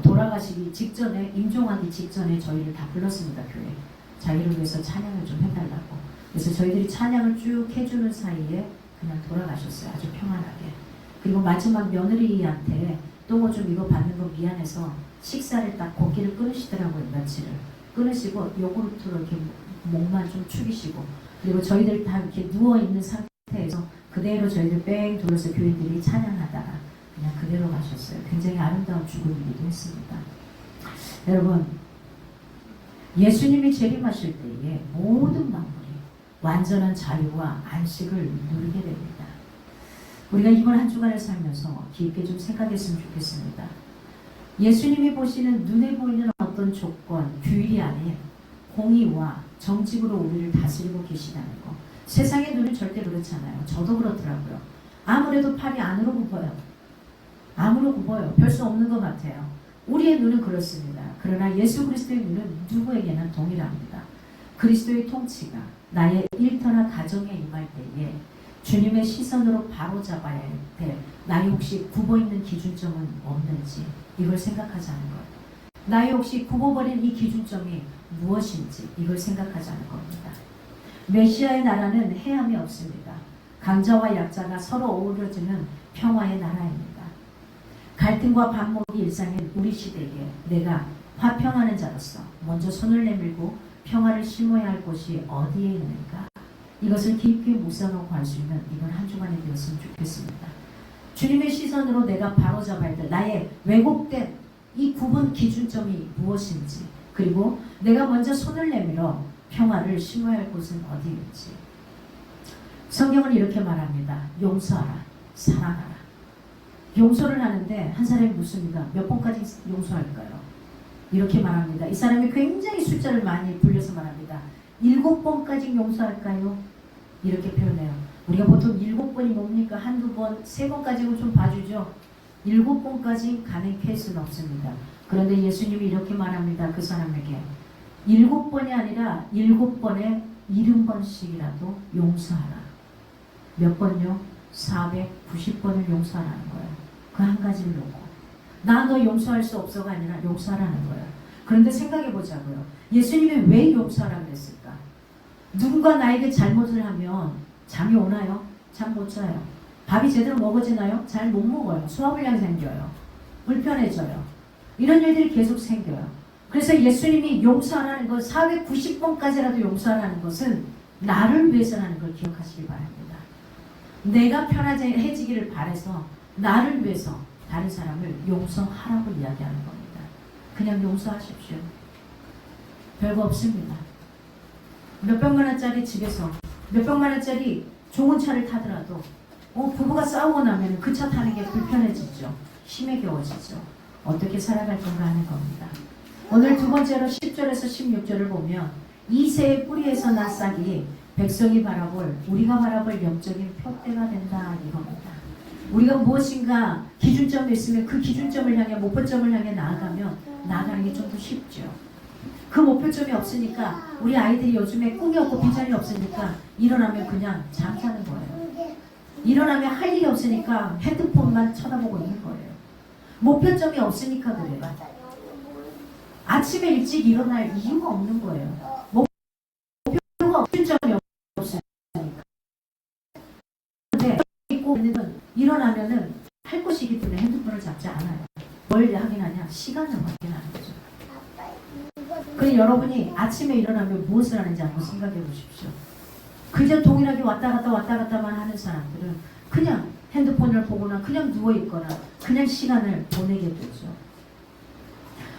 돌아가시기 직전에 임종하기 직전에 저희를 다 불렀습니다. 교회. 자기를 위해서 찬양을 좀 해달라고. 그래서 저희들이 찬양을 쭉 해주는 사이에 그냥 돌아가셨어요. 아주 평안하게. 그리고 마지막 며느리한테 또 뭐 좀 이거 받는 거 미안해서 식사를 딱 고기를 끊으시더라고요. 며칠을. 끊으시고 요구르트로 이렇게 목만 좀 축이시고 그리고 저희들 다 이렇게 누워있는 상태에서 그대로 저희들 뺑 둘러서 교인들이 찬양하다가 그냥 그대로 가셨어요. 굉장히 아름다운 죽음이기도 했습니다. 여러분, 예수님이 재림하실 때에 모든 만물이 완전한 자유와 안식을 누리게 됩니다. 우리가 이번 한 주간을 살면서 깊게 좀 생각했으면 좋겠습니다. 예수님이 보시는 눈에 보이는 어떤 조건, 규율이 아닌 공의와 정직으로 우리를 다스리고 계시다는 거. 세상의 눈은 절대 그렇잖아요. 저도 그렇더라고요. 아무래도 팔이 안으로 굽어요. 암으로 굽어요. 별 수 없는 것 같아요. 우리의 눈은 그렇습니다. 그러나 예수 그리스도의 눈은 누구에게나 동일합니다. 그리스도의 통치가 나의 일터나 가정에 임할 때에 주님의 시선으로 바로잡아야 될 나의 혹시 굽어있는 기준점은 없는지 이걸 생각하지 않은 거예요. 나의 혹시 굽어버린 이 기준점이 무엇인지 이걸 생각하지 않은 겁니다. 메시아의 나라는 해함이 없습니다. 강자와 약자가 서로 어우러지는 평화의 나라입니다. 갈등과 반목이 일상인 우리 시대에 내가 화평하는 자로서 먼저 손을 내밀고 평화를 심어야 할 곳이 어디에 있는가? 이것을 깊이 묵상하고 할 수 있는 이번 한 주간이 되었으면 좋겠습니다. 주님의 시선으로 내가 바로잡아야 될 나의 왜곡된 이 구분 기준점이 무엇인지 그리고 내가 먼저 손을 내밀어 평화를 심어야 할 곳은 어디인지 성경은 이렇게 말합니다. 용서하라, 사랑하라. 용서를 하는데 한 사람이 묻습니다. 몇 번까지 용서할까요? 이렇게 말합니다. 이 사람이 굉장히 숫자를 많이 불려서 말합니다. 7번까지 용서할까요? 이렇게 표현해요. 우리가 보통 7번이 뭡니까? 한두 번, 3번까지는 좀 봐주죠. 7번까지 가는 케이스는 없습니다. 그런데 예수님이 이렇게 말합니다. 그 사람에게 7번이 아니라 7번에 70번씩이라도 용서하라. 몇 번요? 490번을 용서하라는 거예요. 그 한 가지를 놓고 나 너 용서할 수 없어가 아니라 용서하라는 거예요. 그런데 생각해 보자고요. 예수님이 왜 용서하라고 그랬을까? 누군가 나에게 잘못을 하면 잠이 오나요? 잠 못 자요. 밥이 제대로 먹어지나요? 잘 못 먹어요. 소화불량 생겨요. 불편해져요. 이런 일들이 계속 생겨요. 그래서 예수님이 용서하라는 것 490번까지라도 용서하라는 것은 나를 위해서라는 걸 기억하시기 바랍니다. 내가 편해지기를 바라서 나를 위해서 다른 사람을 용서하라고 이야기하는 겁니다. 그냥 용서하십시오. 별거 없습니다. 몇백만 원짜리 집에서 몇백만 원짜리 좋은 차를 타더라도 부부가 싸우고 나면 그 차 타는 게 불편해지죠. 힘에 겨워지죠. 어떻게 살아갈 건가 하는 겁니다. 오늘 두 번째로 10절에서 16절을 보면 이새의 뿌리에서 난 싹이 백성이 바라볼, 우리가 바라볼 영적인 표대가 된다 이겁니다. 우리가 무엇인가 기준점이 있으면 그 기준점을 향해, 목표점을 향해 나아가는 게 좀 더 쉽죠. 그 목표점이 없으니까 우리 아이들이 요즘에 꿈이 없고 비전이 없으니까 일어나면 그냥 잠자는 거예요. 일어나면 할 일이 없으니까 핸드폰만 쳐다보고 있는 거예요. 목표점이 없으니까 그래요. 아침에 일찍 일어날 이유가 없는 거예요. 목표가 기준점이 없으니까. 근데 일어나면은 할 것이기 때문에 핸드폰을 잡지 않아요. 뭘 확인하냐? 시간을 확인하는 거죠. 그럼 여러분이 아침에 일어나면 무엇을 하는지 한번 생각해 보십시오. 그저 동일하게 왔다 갔다만 하는 사람들은 그냥 핸드폰을 보거나 그냥 누워있거나 그냥 시간을 보내게 되죠.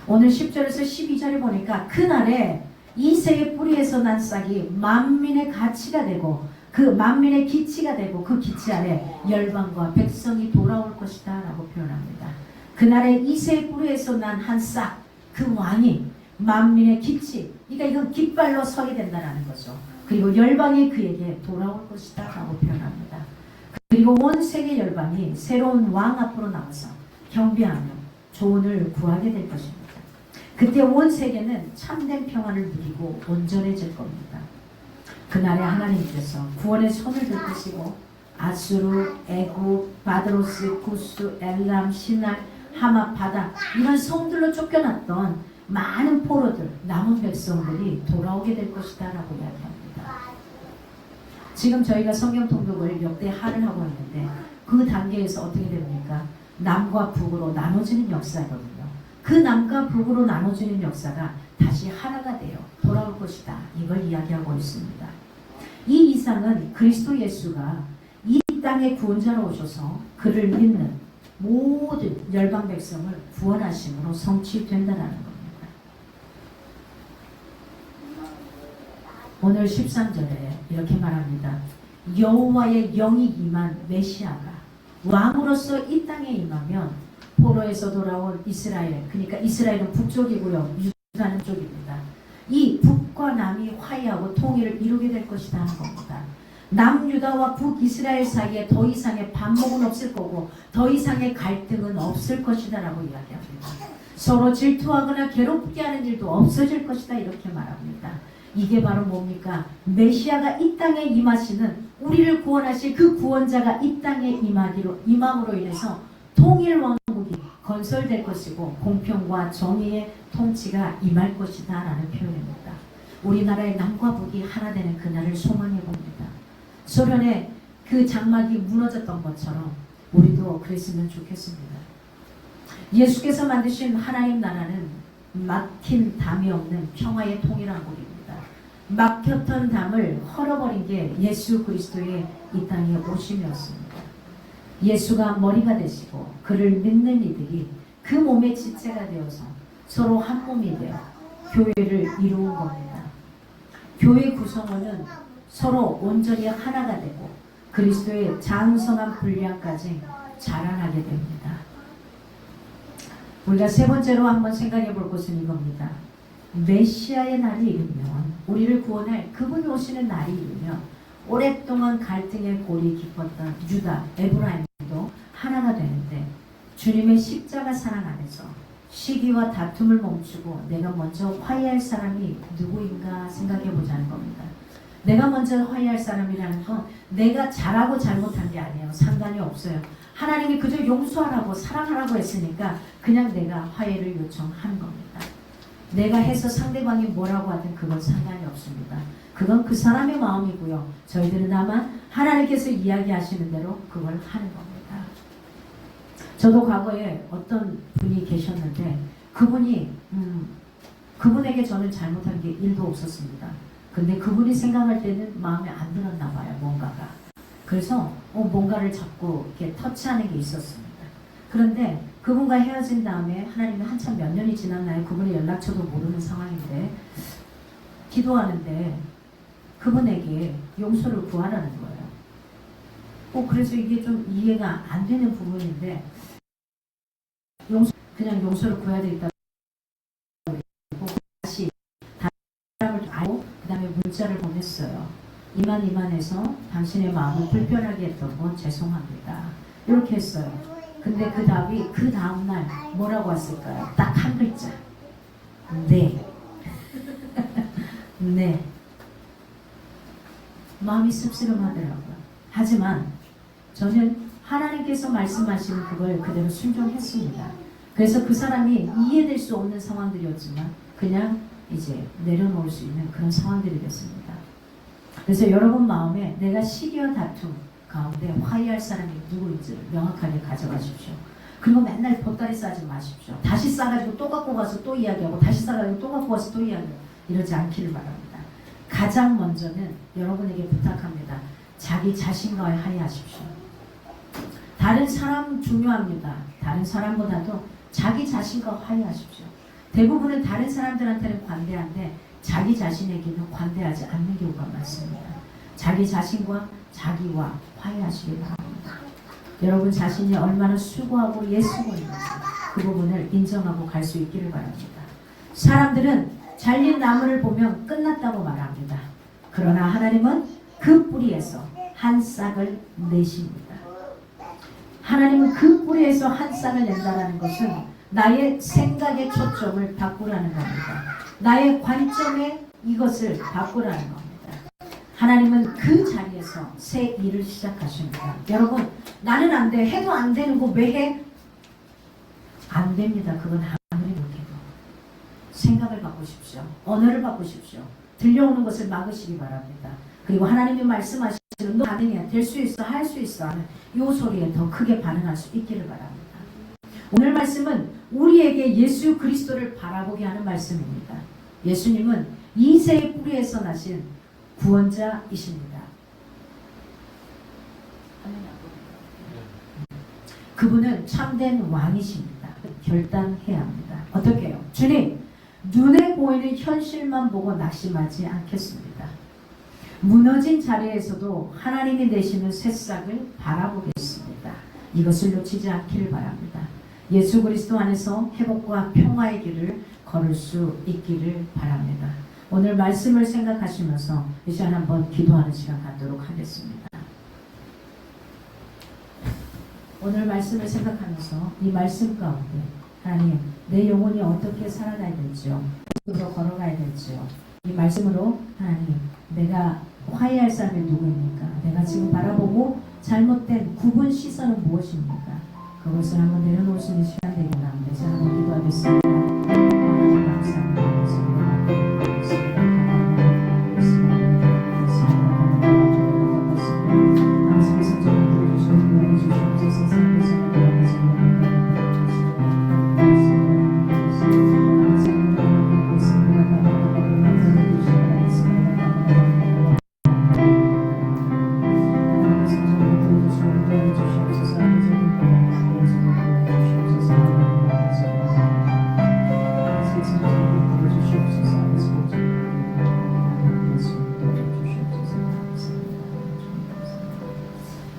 오늘 10절에서 12절에 보니까 그날에 이새의 뿌리에서 난 싹이 만민의 가치가 되고 그 만민의 기치가 되고 그 기치 아래 열방과 백성이 돌아올 것이다 라고 표현합니다. 그날에 이새의 뿌리에서 난 한 싹, 그 왕이 만민의 기치, 그러니까 이건 깃발로 서게 된다는 거죠. 그리고 열방이 그에게 돌아올 것이다 라고 표현합니다. 그리고 온 세계 열방이 새로운 왕 앞으로 나와서 경배하며 조언을 구하게 될 것입니다. 그때 온 세계는 참된 평안을 누리고 온전해질 겁니다. 그날에 하나님께서 구원의 손을 들으시고 아수르, 애굽, 바드로스, 구스, 엘람, 시날, 하마, 바다 이런 성들로 쫓겨났던 많은 포로들, 남은 백성들이 돌아오게 될 것이다 라고 이야기합니다. 지금 저희가 성경 통독을 역대하를 하고 있는데 그 단계에서 어떻게 됩니까? 남과 북으로 나눠지는 역사거든요. 그 남과 북으로 나눠지는 역사가 다시 하나가 되어 돌아올 것이다. 이걸 이야기하고 있습니다. 이 이상은 그리스도 예수가 이 땅의 구원자로 오셔서 그를 믿는 모든 열방 백성을 구원하심으로 성취된다는 겁니다. 오늘 13절에 이렇게 말합니다. 여호와의 영이 임한 메시아가 왕으로서 이 땅에 임하면 포로에서 돌아온 이스라엘, 그러니까 이스라엘은 북쪽이고요. 유다는 쪽입니다. 이 북과 남이 화해하고 통일을 이루게 될 것이다 하는 겁니다. 남유다와 북이스라엘 사이에 더 이상의 반목은 없을 거고 더 이상의 갈등은 없을 것이다 라고 이야기합니다. 서로 질투하거나 괴롭게 하는 일도 없어질 것이다 이렇게 말합니다. 이게 바로 뭡니까? 메시아가 이 땅에 임하시는, 우리를 구원하실 그 구원자가 이 땅에 임함으로 인해서 통일 왕국이 건설될 것이고 공평과 정의의 통치가 임할 것이다 라는 표현입니다. 우리나라의 남과 북이 하나 되는 그날을 소망해 봅니다. 소련의 그 장막이 무너졌던 것처럼 우리도 그랬으면 좋겠습니다. 예수께서 만드신 하나님 나라는 막힌 담이 없는 평화의 통일왕국입니다. 막혔던 담을 헐어버린 게 예수 그리스도의 이 땅에 오심이었습니다. 예수가 머리가 되시고 그를 믿는 이들이 그 몸의 지체가 되어서 서로 한 몸이 되어 교회를 이루은 겁니다. 교회 구성원은 서로 온전히 하나가 되고 그리스도의 장성한 분량까지 자라나게 됩니다. 우리가 세 번째로 한번 생각해 볼 것은 이겁니다. 메시아의 날이 이르면, 우리를 구원할 그분이 오시는 날이 이르면 오랫동안 갈등의 골이 깊었던 유다, 에브라임도 하나가 되는데 주님의 십자가 사랑 안에서 시기와 다툼을 멈추고 내가 먼저 화해할 사람이 누구인가 생각해 보자는 겁니다. 내가 먼저 화해할 사람이라는 건 내가 잘하고 잘못한 게 아니에요. 상관이 없어요. 하나님이 그저 용서하라고 사랑하라고 했으니까 그냥 내가 화해를 요청하는 겁니다. 내가 해서 상대방이 뭐라고 하든 그건 상관이 없습니다. 그건 그 사람의 마음이고요. 저희들은 다만 하나님께서 이야기하시는 대로 그걸 하는 겁니다. 저도 과거에 어떤 분이 계셨는데 그분에게 저는 잘못한 게 1도 없었습니다. 근데 그분이 생각할 때는 마음에 안 들었나 봐요. 뭔가가. 그래서 뭔가를 자꾸 이렇게 터치하는 게 있었습니다. 그런데 그분과 헤어진 다음에 하나님이 한참 몇 년이 지났나요? 그분의 연락처도 모르는 상황인데 기도하는데 그분에게 용서를 구하라는 거예요. 그래서 이게 좀 이해가 안 되는 부분인데 그냥 용서를 구해야 되겠다고 다시 사람을 알고 그 다음에 문자를 보냈어요. 이만해서 당신의 마음을 불편하게 했던 건 죄송합니다. 이렇게 했어요. 근데 그 답이 그 다음날 뭐라고 왔을까요? 딱 한 글자. 네. 네. 마음이 씁쓸하더라고요. 하지만 저는 하나님께서 말씀하시는 그걸 그대로 순종했습니다. 그래서 그 사람이 이해될 수 없는 상황들이었지만 그냥 이제 내려놓을 수 있는 그런 상황들이 됐습니다. 그래서 여러분 마음에 내가 시기와 다툼 가운데 화해할 사람이 누구인지를 명확하게 가져가십시오. 그리고 맨날 보따리 싸지 마십시오. 다시 싸가지고 또 갖고 가서 또 이야기하고 다시 싸가지고 또 갖고 가서 또 이야기하고 이러지 않기를 바랍니다. 가장 먼저는 여러분에게 부탁합니다. 자기 자신과 화해하십시오. 다른 사람 중요합니다. 다른 사람보다도 자기 자신과 화해하십시오. 대부분은 다른 사람들한테는 관대한데 자기 자신에게는 관대하지 않는 경우가 많습니다. 자기 자신과 자기와 화해하시기 바랍니다. 여러분 자신이 얼마나 수고하고 예수고 있는지 그 부분을 인정하고 갈 수 있기를 바랍니다. 사람들은 잘린 나무를 보면 끝났다고 말합니다. 그러나 하나님은 그 뿌리에서 한 싹을 내십니다. 하나님은 그 뿌리에서 한 싹을 낸다는 것은 나의 생각의 초점을 바꾸라는 겁니다. 나의 관점에 이것을 바꾸라는 겁니다. 하나님은 그 자리에서 새 일을 시작하십니다. 여러분, 나는 안 돼. 해도 안 되는 거 왜 해? 안 됩니다. 그건 아무리 못해도. 생각을 바꾸십시오. 언어를 바꾸십시오. 들려오는 것을 막으시기 바랍니다. 그리고 하나님이 말씀하시는 너 가능해. 될 수 있어. 할 수 있어. 하는 이 소리에 더 크게 반응할 수 있기를 바랍니다. 오늘 말씀은 우리에게 예수 그리스도를 바라보게 하는 말씀입니다. 예수님은 이새의 뿌리에서 나신 구원자이십니다. 그분은 참된 왕이십니다. 결단해야 합니다. 어떻게 해요? 주님, 눈에 보이는 현실만 보고 낙심하지 않겠습니다. 무너진 자리에서도 하나님이 내시는 새싹을 바라보겠습니다. 이것을 놓치지 않기를 바랍니다. 예수 그리스도 안에서 회복과 평화의 길을 걸을 수 있기를 바랍니다. 오늘 말씀을 생각하시면서 이 시간 한번 기도하는 시간 갖도록 하겠습니다. 오늘 말씀을 생각하면서 이 말씀 가운데 하나님, 내 영혼이 어떻게 살아가야 될지요, 어떻게 걸어가야 될지요, 이 말씀으로 하나님, 내가 화해할 사람이 누구입니까? 내가 지금 바라보고 잘못된 구분 시선은 무엇입니까? 그것을 한번 내려놓을 수 있는 시간 되길 바랍니다. 제가 한번 기도하겠습니다.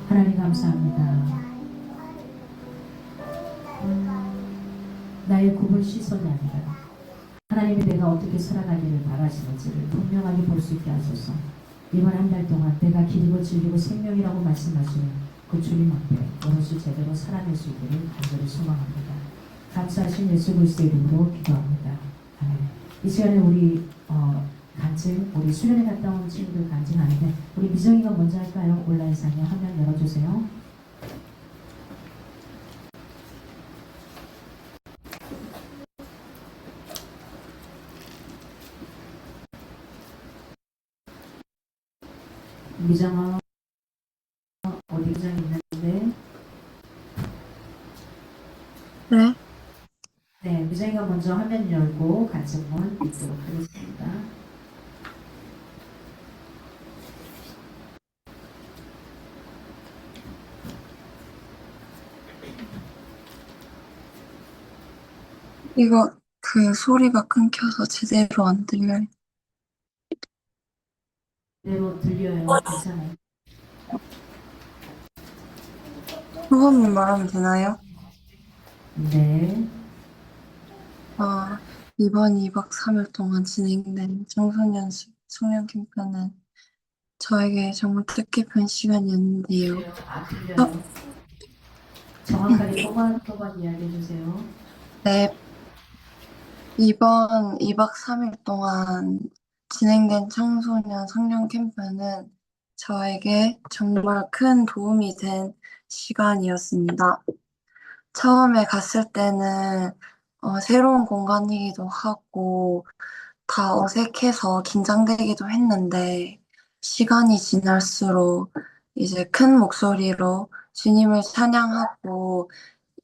하나님 감사합니다. 하나님 감사합니다. 나의 구분 시선이 아니라 하나님이 내가 어떻게 살아가기를 바라시는지를 분명하게 볼 수 있게 하소서. 이번 한 달 동안 내가 길이고 진리고 생명이라고 말씀하시는 그 주님 앞에 오롯이 제대로 살아낼 수 있기를 간절히 소망합니다. 감사하신 예수 그리스도의 이름으로 기도합니다. 아멘. 이 시간에 우리 간증, 우리 수련회 갔다 온 친구들 간증하는데 우리 미정이가 먼저 할까요? 온라인상에 화면 열어주세요. 미정아, 어디 미정 있는데? 네. 네, 미정이가 먼저 화면 열고 간증문 읽도록 하겠습니다. 이거 그 소리가 끊겨서 제대로 안 들려요. 그대로 들려요. 괜찮아요. 한 번만 말하면 되나요? 네. 이번 2박 3일 동안 진행된 청소년 청년 캠프는 저에게 정말 뜻깊은 시간이었는데요. 안 들려요. 정확하게 또박 이야기해 주세요. 네, 이번 2박 3일 동안 진행된 청소년 성령 캠프는 저에게 정말 큰 도움이 된 시간이었습니다. 처음에 갔을 때는 새로운 공간이기도 하고 다 어색해서 긴장되기도 했는데 시간이 지날수록 이제 큰 목소리로 주님을 찬양하고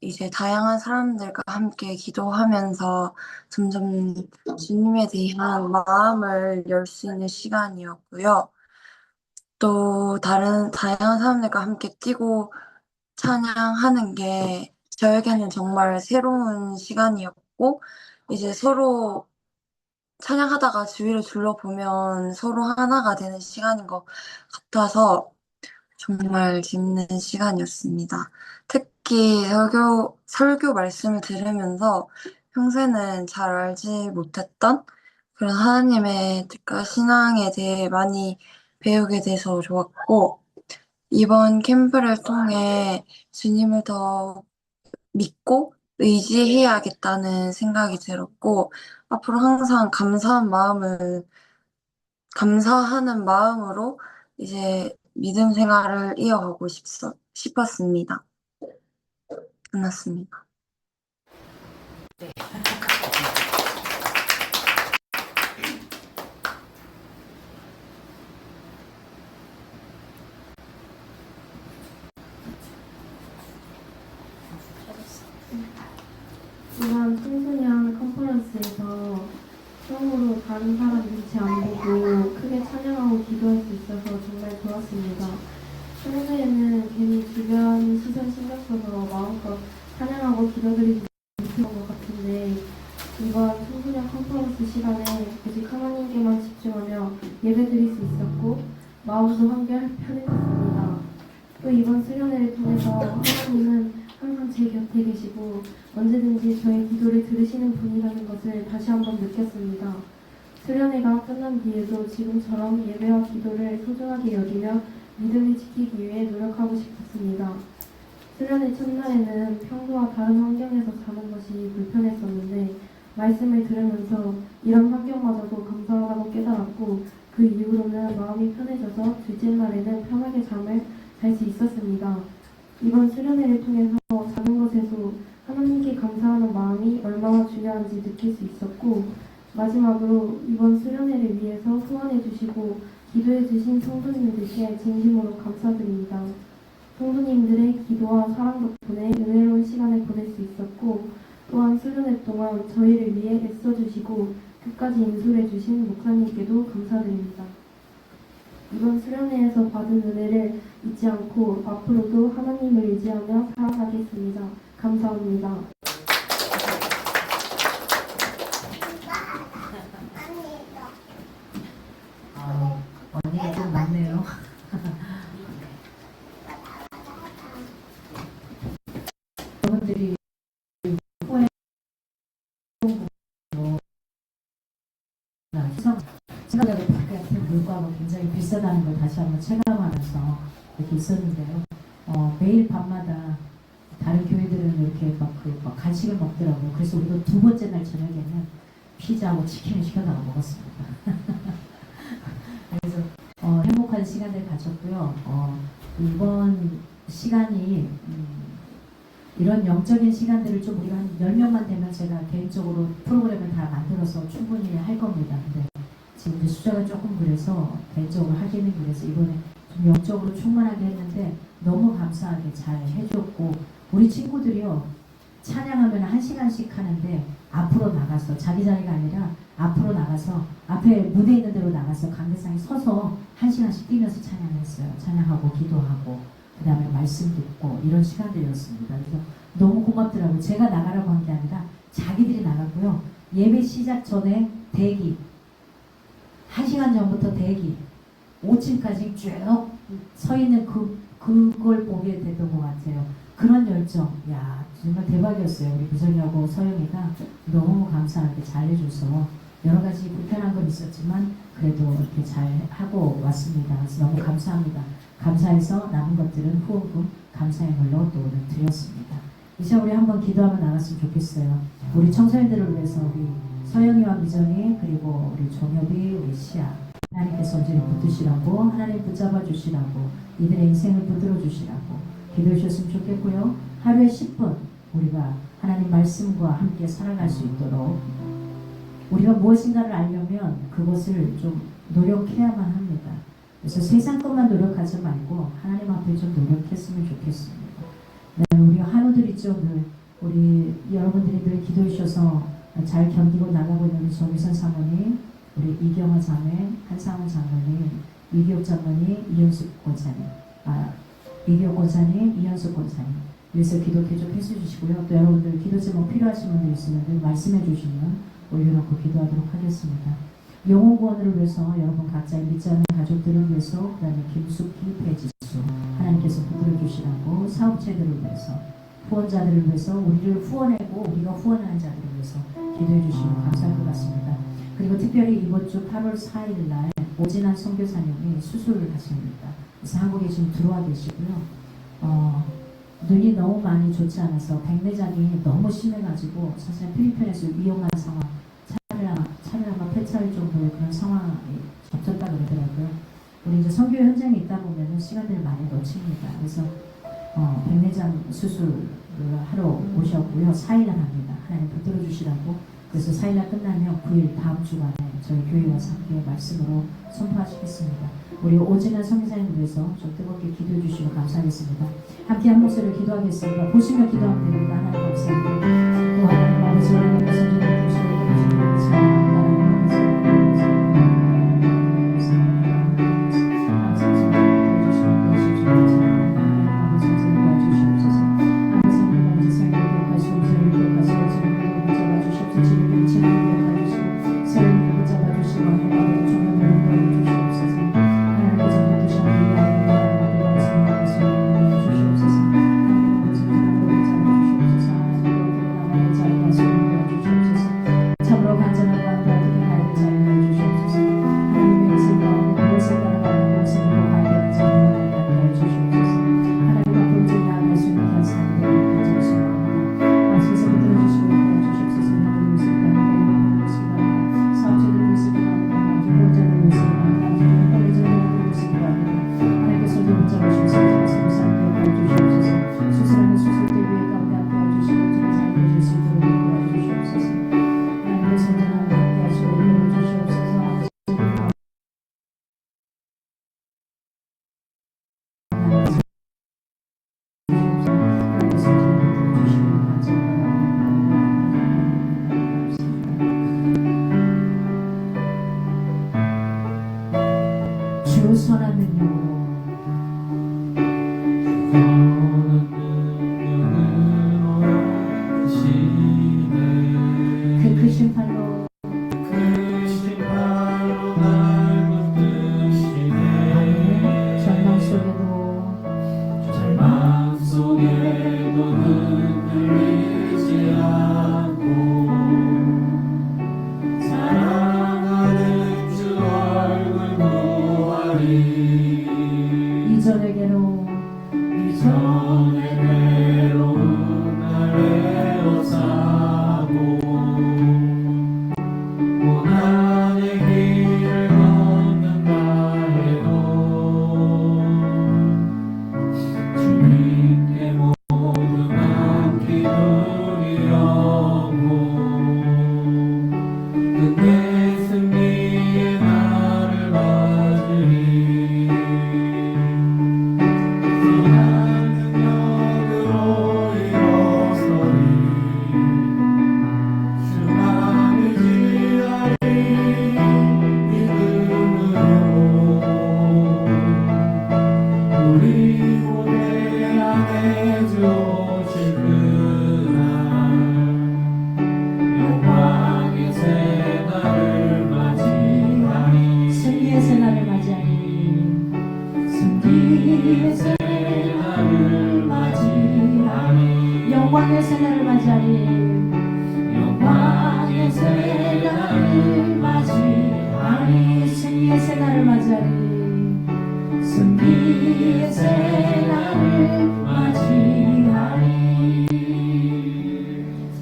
이제 다양한 사람들과 함께 기도하면서 점점 주님에 대한 마음을 열 수 있는 시간이었고요. 또 다른 다양한 사람들과 함께 뛰고 찬양하는 게 저에게는 정말 새로운 시간이었고, 이제 서로 찬양하다가 주위를 둘러보면 서로 하나가 되는 시간인 것 같아서 정말 재밌는 시간이었습니다. 특히 설교 말씀을 들으면서 평소에는 잘 알지 못했던 그런 하나님의 뜻과 신앙에 대해 많이 배우게 돼서 좋았고, 이번 캠프를 통해 주님을 더 믿고 의지해야겠다는 생각이 들었고, 앞으로 항상 감사하는 마음으로 이제 믿음 생활을 이어가고 싶었습니다. 끝났습니다. 이번 청소년 컨퍼런스에서 처음으로 다른 사람 눈치 안 보고 크게 찬양하고 기도할 수 있어서 정말 좋았습니다. 평소에는 괜히 주변 시선 신경 써서 마음껏 찬양하고 기도드리지 못했던 것 같은데 이번 청소년 컨퍼런스 시간에 오직 하나님께만 집중하며 예배드릴 수 있었고 마음도 한결 편해졌습니다. 또 이번 수련회를 통해서 하나님은 항상 제 곁에 계시고 언제든지 저의 기도를 들으시는 분이라는 것을 다시 한번 느꼈습니다. 수련회가 끝난 뒤에도 지금처럼 예배와 기도를 소중하게 여기며 믿음을 지키기 위해 노력하고 싶었습니다. 수련회 첫날에는 평소와 다른 환경에서 사는 것이 불편했었는데 말씀을 들으면서 이런 환경마저도 감사하다고 깨달았고 그 이후로는 마음이 편해져서 둘째 날에는 편하게 잠을 잘 수 있었습니다. 이번 수련회를 통해서 작은 것에도 하나님께 감사하는 마음이 얼마나 중요한지 느낄 수 있었고 마지막으로 이번 수련회를 위해서 후원해 주시고 기도해 주신 성도님들께 진심으로 감사드립니다. 성도님들의 기도와 사랑 덕분에 은혜로운 시간을 보낼 수 있었고 또한 수련회 동안 저희를 위해 애써주시고 끝까지 인솔해 주신 목사님께도 감사드립니다. 이번 수련회에서 받은 은혜를 잊지 않고 앞으로도 하나님을 의지하며 살아가겠습니다. 감사합니다. 언니가 좀 많네요. 여러분들이 후에 생각하고 바깥에 물가가 굉장히 비싸다는 걸 다시 한번 체감하면서 이렇게 있었는데요. 매일 밤마다 다른 교회들은 이렇게 막 간식을 먹더라고요. 그래서 우리도 두 번째 날 저녁에는 피자하고 치킨을 시켜다가 먹었습니다. 그래서 행복한 시간을 가졌고요. 이번 시간이 이런 영적인 시간들을 좀 우리가 한 10명만 되면 제가 개인적으로 프로그램을 다 만들어서 충분히 할 겁니다. 근데 지금 이제 숫자가 조금 그래서 개인적으로 하기는 그래서 이번에 좀 영적으로 충만하게 했는데 너무 감사하게 잘 해줬고 우리 친구들이요 찬양하면 1시간씩 하는데 앞으로 나가서 자기 자리가 아니라 앞으로 나가서 앞에 무대 있는 데로 나가서 강대상에 서서 1시간씩 뛰면서 찬양을 했어요. 찬양하고 기도하고 그 다음에 말씀 듣고 이런 시간들이었습니다. 그래서 너무 고맙더라고요. 제가 나가라고 한 게 아니라 자기들이 나갔고요. 예배 시작 전에 대기 1시간 전부터 대기 5층까지 쭉 서 있는 그걸 보게 됐던 것 같아요. 그런 열정, 야 정말 대박이었어요. 우리 부선이하고 서영이가 너무 감사하게 잘해줘서 여러 가지 불편한 건 있었지만 그래도 이렇게 잘 하고 왔습니다. 그래서 너무 감사합니다. 감사해서 남은 것들은 후원금 감사의 물로 또 오늘 드렸습니다. 이제 우리 한번 기도하며 나갔으면 좋겠어요. 우리 청소년들을 위해서 우리 서영이와 미정이 그리고 우리 종엽이 우리 시아 하나님께서 언제나 붙드시라고 하나님 붙잡아 주시라고 이들의 인생을 붙들어 주시라고 기도해 주셨으면 좋겠고요. 하루에 10분 우리가 하나님 말씀과 함께 살아갈 수 있도록 우리가 무엇인가를 알려면 그것을 좀 노력해야만 합니다. 그래서 세상 것만 노력하지 말고 하나님 앞에 좀 노력했으면 좋겠습니다. 네, 우리 한우들 있죠. 우리 여러분들이 늘 기도해 주셔서 잘 견디고 나가고 있는 우리 정유선 사모님, 우리 이경화 자매, 한상훈 장로님, 이기옥 장로님, 이현숙 권사님, 이기옥 권사님, 이현숙 권사님 위해서 기도 계속 해주시고요. 또 여러분들 기도 제목 필요하신 분들 있으면 늘 말씀해 주시면 올려놓고 기도하도록 하겠습니다. 영혼 구원을 위해서 여러분 각자의 믿지 않는 가족들을 위해서 그 다음에 김숙희, 배지수 하나님께서 붙들어 주시라고 사업체들을 위해서 후원자들을 위해서 우리를 후원하고 우리가 후원하는 자들을 위해서 기도해 주시면 감사할 것 같습니다. 그리고 특별히 이번 주 8월 4일 날 오진환 선교사님이 수술을 하십니다. 그래서 한국에 지금 들어와 계시고요. 눈이 너무 많이 좋지 않아서 백내장이 너무 심해가지고 사실 필리핀에서 위험한 상황 차를 아마 폐차할 정도의 그런 상황이 접졌다 그러더라고요. 우리 이제 선교 현장에 있다 보면은 시간들을 많이 놓칩니다. 그래서 백내장 수술을 하러 오셨고요. 4일날 합니다. 하나님 붙들어 주시라고. 그래서 4일날 끝나면 9일 다음 주간에 저희 교회 와서 함께 말씀으로 선포하시겠습니다. 우리 오진환 선교사님을 위해서 좀 뜨겁게 기도해 주시면 감사하겠습니다. 함께 한 목소리로 기도하겠습니다. 보시며 기도하면 됩니다. 하나님 감사합니다. 또 하나님 아버지 하나님 선생님 주시고 주 선한 능력으로 그 크신 팔로 절망 속에도 흔들리지 않고 사랑하는 주 얼굴 보아리 이전의 괴로운 날 외워사고 고난의 길을 걷는다 해도 주님께 모두 맡기 두려고 끝내 승리의 날을 맞으리 선한 능력으로 일어서리 주만을 지하리 믿음으로 우리 고대 안에 주 오실 그날 영광의 새날을 맞이하니 승리의 새날을 맞이하니 승리의 새날을 맞이하니 영광의 새날을 맞이하니 영광의 새날을 새날을 맞이하리 승리의 새날을 맞이하리.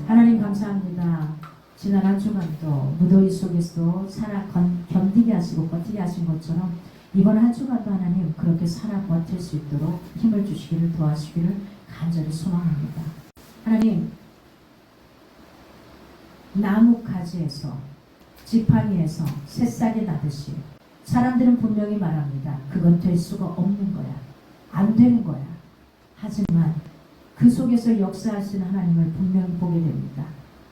하나님 감사합니다. 지난 한 주간도 무더위 속에서도 견디게 하시고 버티게 하신 것처럼 이번 한 주간도 하나님 그렇게 살아 버틸 수 있도록 힘을 주시기를 도와주시기를 간절히 소망합니다. 하나님, 나무 가지에서 지팡이에서 새싹이 나듯이 사람들은 분명히 말합니다. 그건 될 수가 없는 거야. 안 되는 거야. 하지만 그 속에서 역사하시는 하나님을 분명히 보게 됩니다.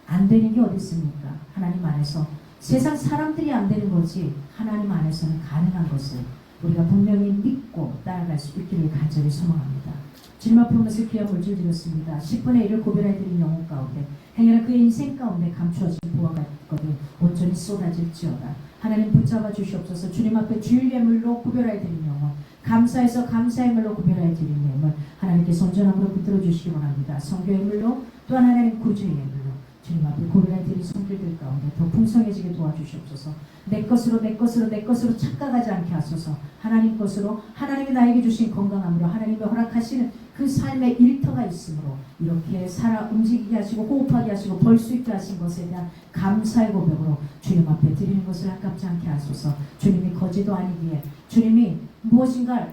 안 되는 게 어디 있습니까? 하나님 안에서 세상 사람들이 안 되는 거지 하나님 안에서는 가능한 것을 우리가 분명히 믿고 따라갈 수 있기를 간절히 소망합니다. 주님 앞에 오면서 귀한 물질 드렸습니다. 10분의 1을 고별해드린 영혼 가운데 행여나 그의 인생 가운데 감추어진 보화가 있거든 온전히 쏟아질지어다. 하나님 붙잡아 주시옵소서. 주님 앞에 주일 예물로 구별해드린 영혼, 감사해서 감사의 물로 구별해드린 예물 하나님께 온전함으로 붙들어 주시기 원합니다. 성교의 물로 또한 하나님 구주의 예물로 주님 앞에 고백해드린 손길들 가운데 더 풍성해지게 도와주시옵소서. 내 것으로 착각하지 않게 하소서. 하나님 것으로 하나님이 나에게 주신 건강함으로 하나님이 허락하시는 그 삶의 일터가 있으므로 이렇게 살아 움직이게 하시고 호흡하게 하시고 벌 수 있게 하신 것에 대한 감사의 고백으로 주님 앞에 드리는 것을 아깝지 않게 하소서. 주님이 거지도 아니기에 주님이 무엇인가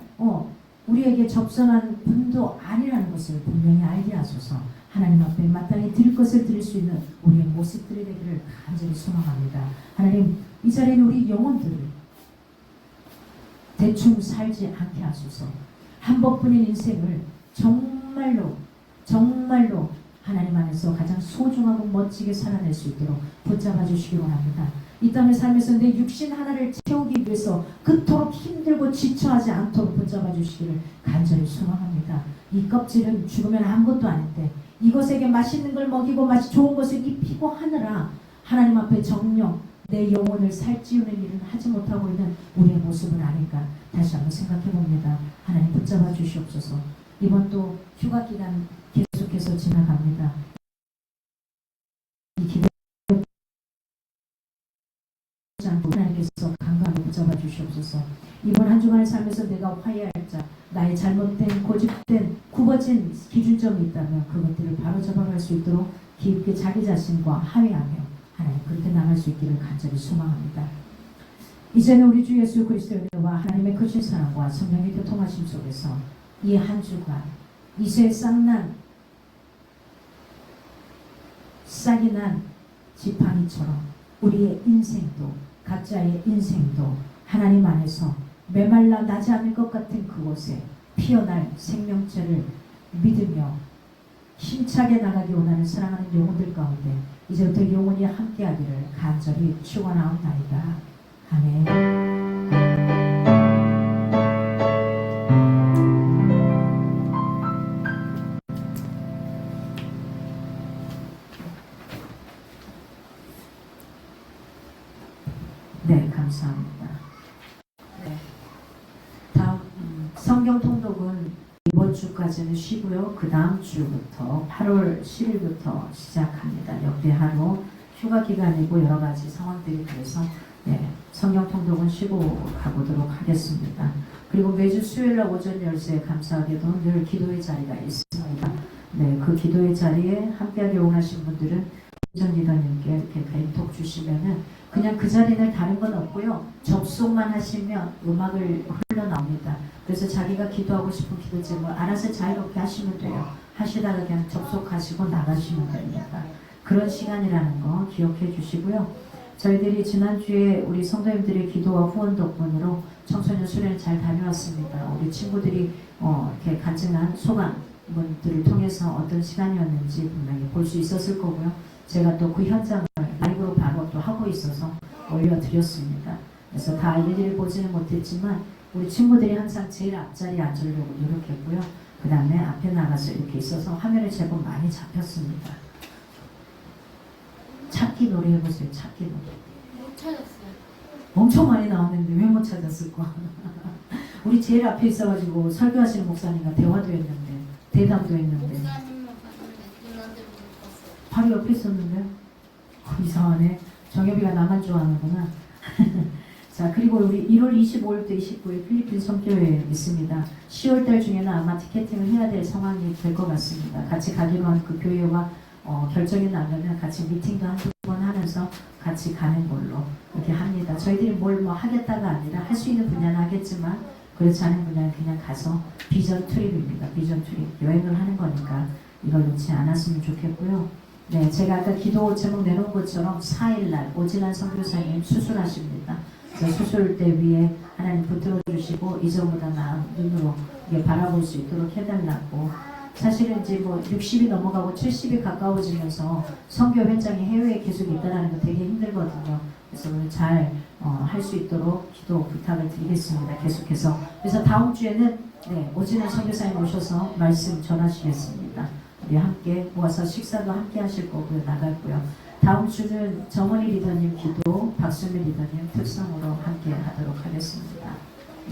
우리에게 접선한 분도 아니라는 것을 분명히 알게 하소서. 하나님 앞에 마땅히 드릴 것을 드릴 수 있는 우리의 모습들이 되기를 간절히 소망합니다. 하나님, 이 자리에는 우리 영혼들을 대충 살지 않게 하소서. 한 번뿐인 인생을 정말로 하나님 안에서 가장 소중하고 멋지게 살아낼 수 있도록 붙잡아 주시기 원합니다. 이 땅의 삶에서 내 육신 하나를 채우기 위해서 그토록 힘들고 지쳐하지 않도록 붙잡아 주시기를 간절히 소망합니다. 이 껍질은 죽으면 아무것도 아닌데 이것에게 맛있는 걸 먹이고 좋은 것을 입히고 하느라 하나님 앞에 정령 내 영혼을 살찌우는 일은 하지 못하고 있는 우리의 모습은 아닌가 다시 한번 생각해 봅니다. 하나님 붙잡아 주시옵소서. 이번 또 휴가 기간 계속해서 지나갑니다. 이 기도 하나님께서 강건하게 붙잡아 주시옵소서. 이번 한 주간의 삶에서 내가 화해할 자, 나의 잘못된 고집된 굽어진 기준점이 있다면 그것들을 바로 잡아갈 수 있도록 깊게 자기 자신과 화해하며 하나님 그렇게 나갈 수 있기를 간절히 소망합니다. 이제는 우리 주 예수 그리스도의 은혜와 하나님의 크신 사랑과 성령의 교통하심 속에서 이 한 주간 이새 싹이 난 지팡이처럼 우리의 인생도 각자의 인생도 하나님 안에서 메말라 나지 않을 것 같은 그곳에 피어날 생명체를 믿으며 힘차게 나가기 원하는 사랑하는 영혼들 가운데 이제부터 영혼이 함께하기를 간절히 축원하옵나이다. 아멘. 네, 감사합니다. 네. 다음 성경 통독은 이번 주까지는 쉬고요. 그 다음 주부터 8월 10일부터 시작합니다. 역대 하루 휴가 기간이고 여러 가지 상황들이 그래서 성경 통독은 쉬고 가보도록 하겠습니다. 그리고 매주 수요일날 오전 10시에 감사하게도 늘 기도의 자리가 있습니다. 네, 그 기도의 자리에 함께하기 원하신 분들은 전 리더님께 이렇게 개인톡 주시면은 그냥 그 자리는 다른 건 없고요. 접속만 하시면 음악을 흘러나옵니다. 그래서 자기가 기도하고 싶은 기도 제목 알아서 자유롭게 하시면 돼요. 하시다가 그냥 접속하시고 나가시면 됩니다. 그런 시간이라는 거 기억해 주시고요. 저희들이 지난주에 우리 성도님들의 기도와 후원 덕분으로 청소년 수련을 잘 다녀왔습니다. 우리 친구들이 이렇게 간증한 소감분들을 통해서 어떤 시간이었는지 분명히 볼 수 있었을 거고요. 제가 또 그 현장을 라이브로 바로 또 하고 있어서 올려드렸습니다. 그래서 다 일일이 보지는 못했지만 우리 친구들이 항상 제일 앞자리에 앉으려고 노력했고요. 그 다음에 앞에 나가서 이렇게 있어서 화면에 제법 많이 잡혔습니다. 찾기 놀이 해보세요. 찾기 놀이. 못 찾았어요. 엄청 많이 나왔는데 왜 못 찾았을까? 우리 제일 앞에 있어가지고 설교하시는 목사님과 대화도 했는데 대담도 했는데 목사님만 봤는데 누나들 못 봤어요. 바로 옆에 있었는데 이상하네. 정엽이가 나만 좋아하는구나. 자, 그리고 우리 1월 25일부터 29일 필리핀 선교회 있습니다. 10월 달 중에는 아마 티켓팅을 해야 될 상황이 될 것 같습니다. 같이 가기로 한 그 교회와 결정이 나면 같이 미팅도 한두 번 하면서 같이 가는 걸로 이렇게 합니다. 저희들이 뭘 뭐 하겠다가 아니라 할 수 있는 분야는 하겠지만 그렇지 않은 분야는 그냥 가서 비전 트립입니다. 비전 트립. 여행을 하는 거니까 이걸 놓지 않았으면 좋겠고요. 네, 제가 아까 기도 제목 내놓은 것처럼 4일날 오진환 선교사님 수술하십니다. 수술 때 위에 하나님 붙들어 주시고 이전보다 나은 눈으로 이게 바라볼 수 있도록 해달라고. 사실은 이제 뭐 60이 넘어가고 70이 가까워지면서 선교 현장이 해외에 계속 있다는 거 되게 힘들거든요. 그래서 오늘 잘 할 수 있도록 기도 부탁을 드리겠습니다. 계속해서. 그래서 다음 주에는 네, 오진환 선교사님 오셔서 말씀 전하시겠습니다. 우리 함께 모아서 식사도 함께 하실 거고요. 나갔고요. 다음 주는 정원희 리더님 기도, 박수미 리더님 특성으로 함께 하도록 하겠습니다.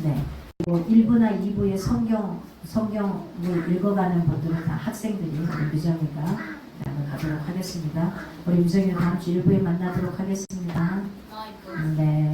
네. 그리고 1부나 2부의 성경을 읽어가는 분들은 다 학생들이 우리 미정이가 가도록 하겠습니다. 우리 미정이는 다음 주 1부에 만나도록 하겠습니다. 네.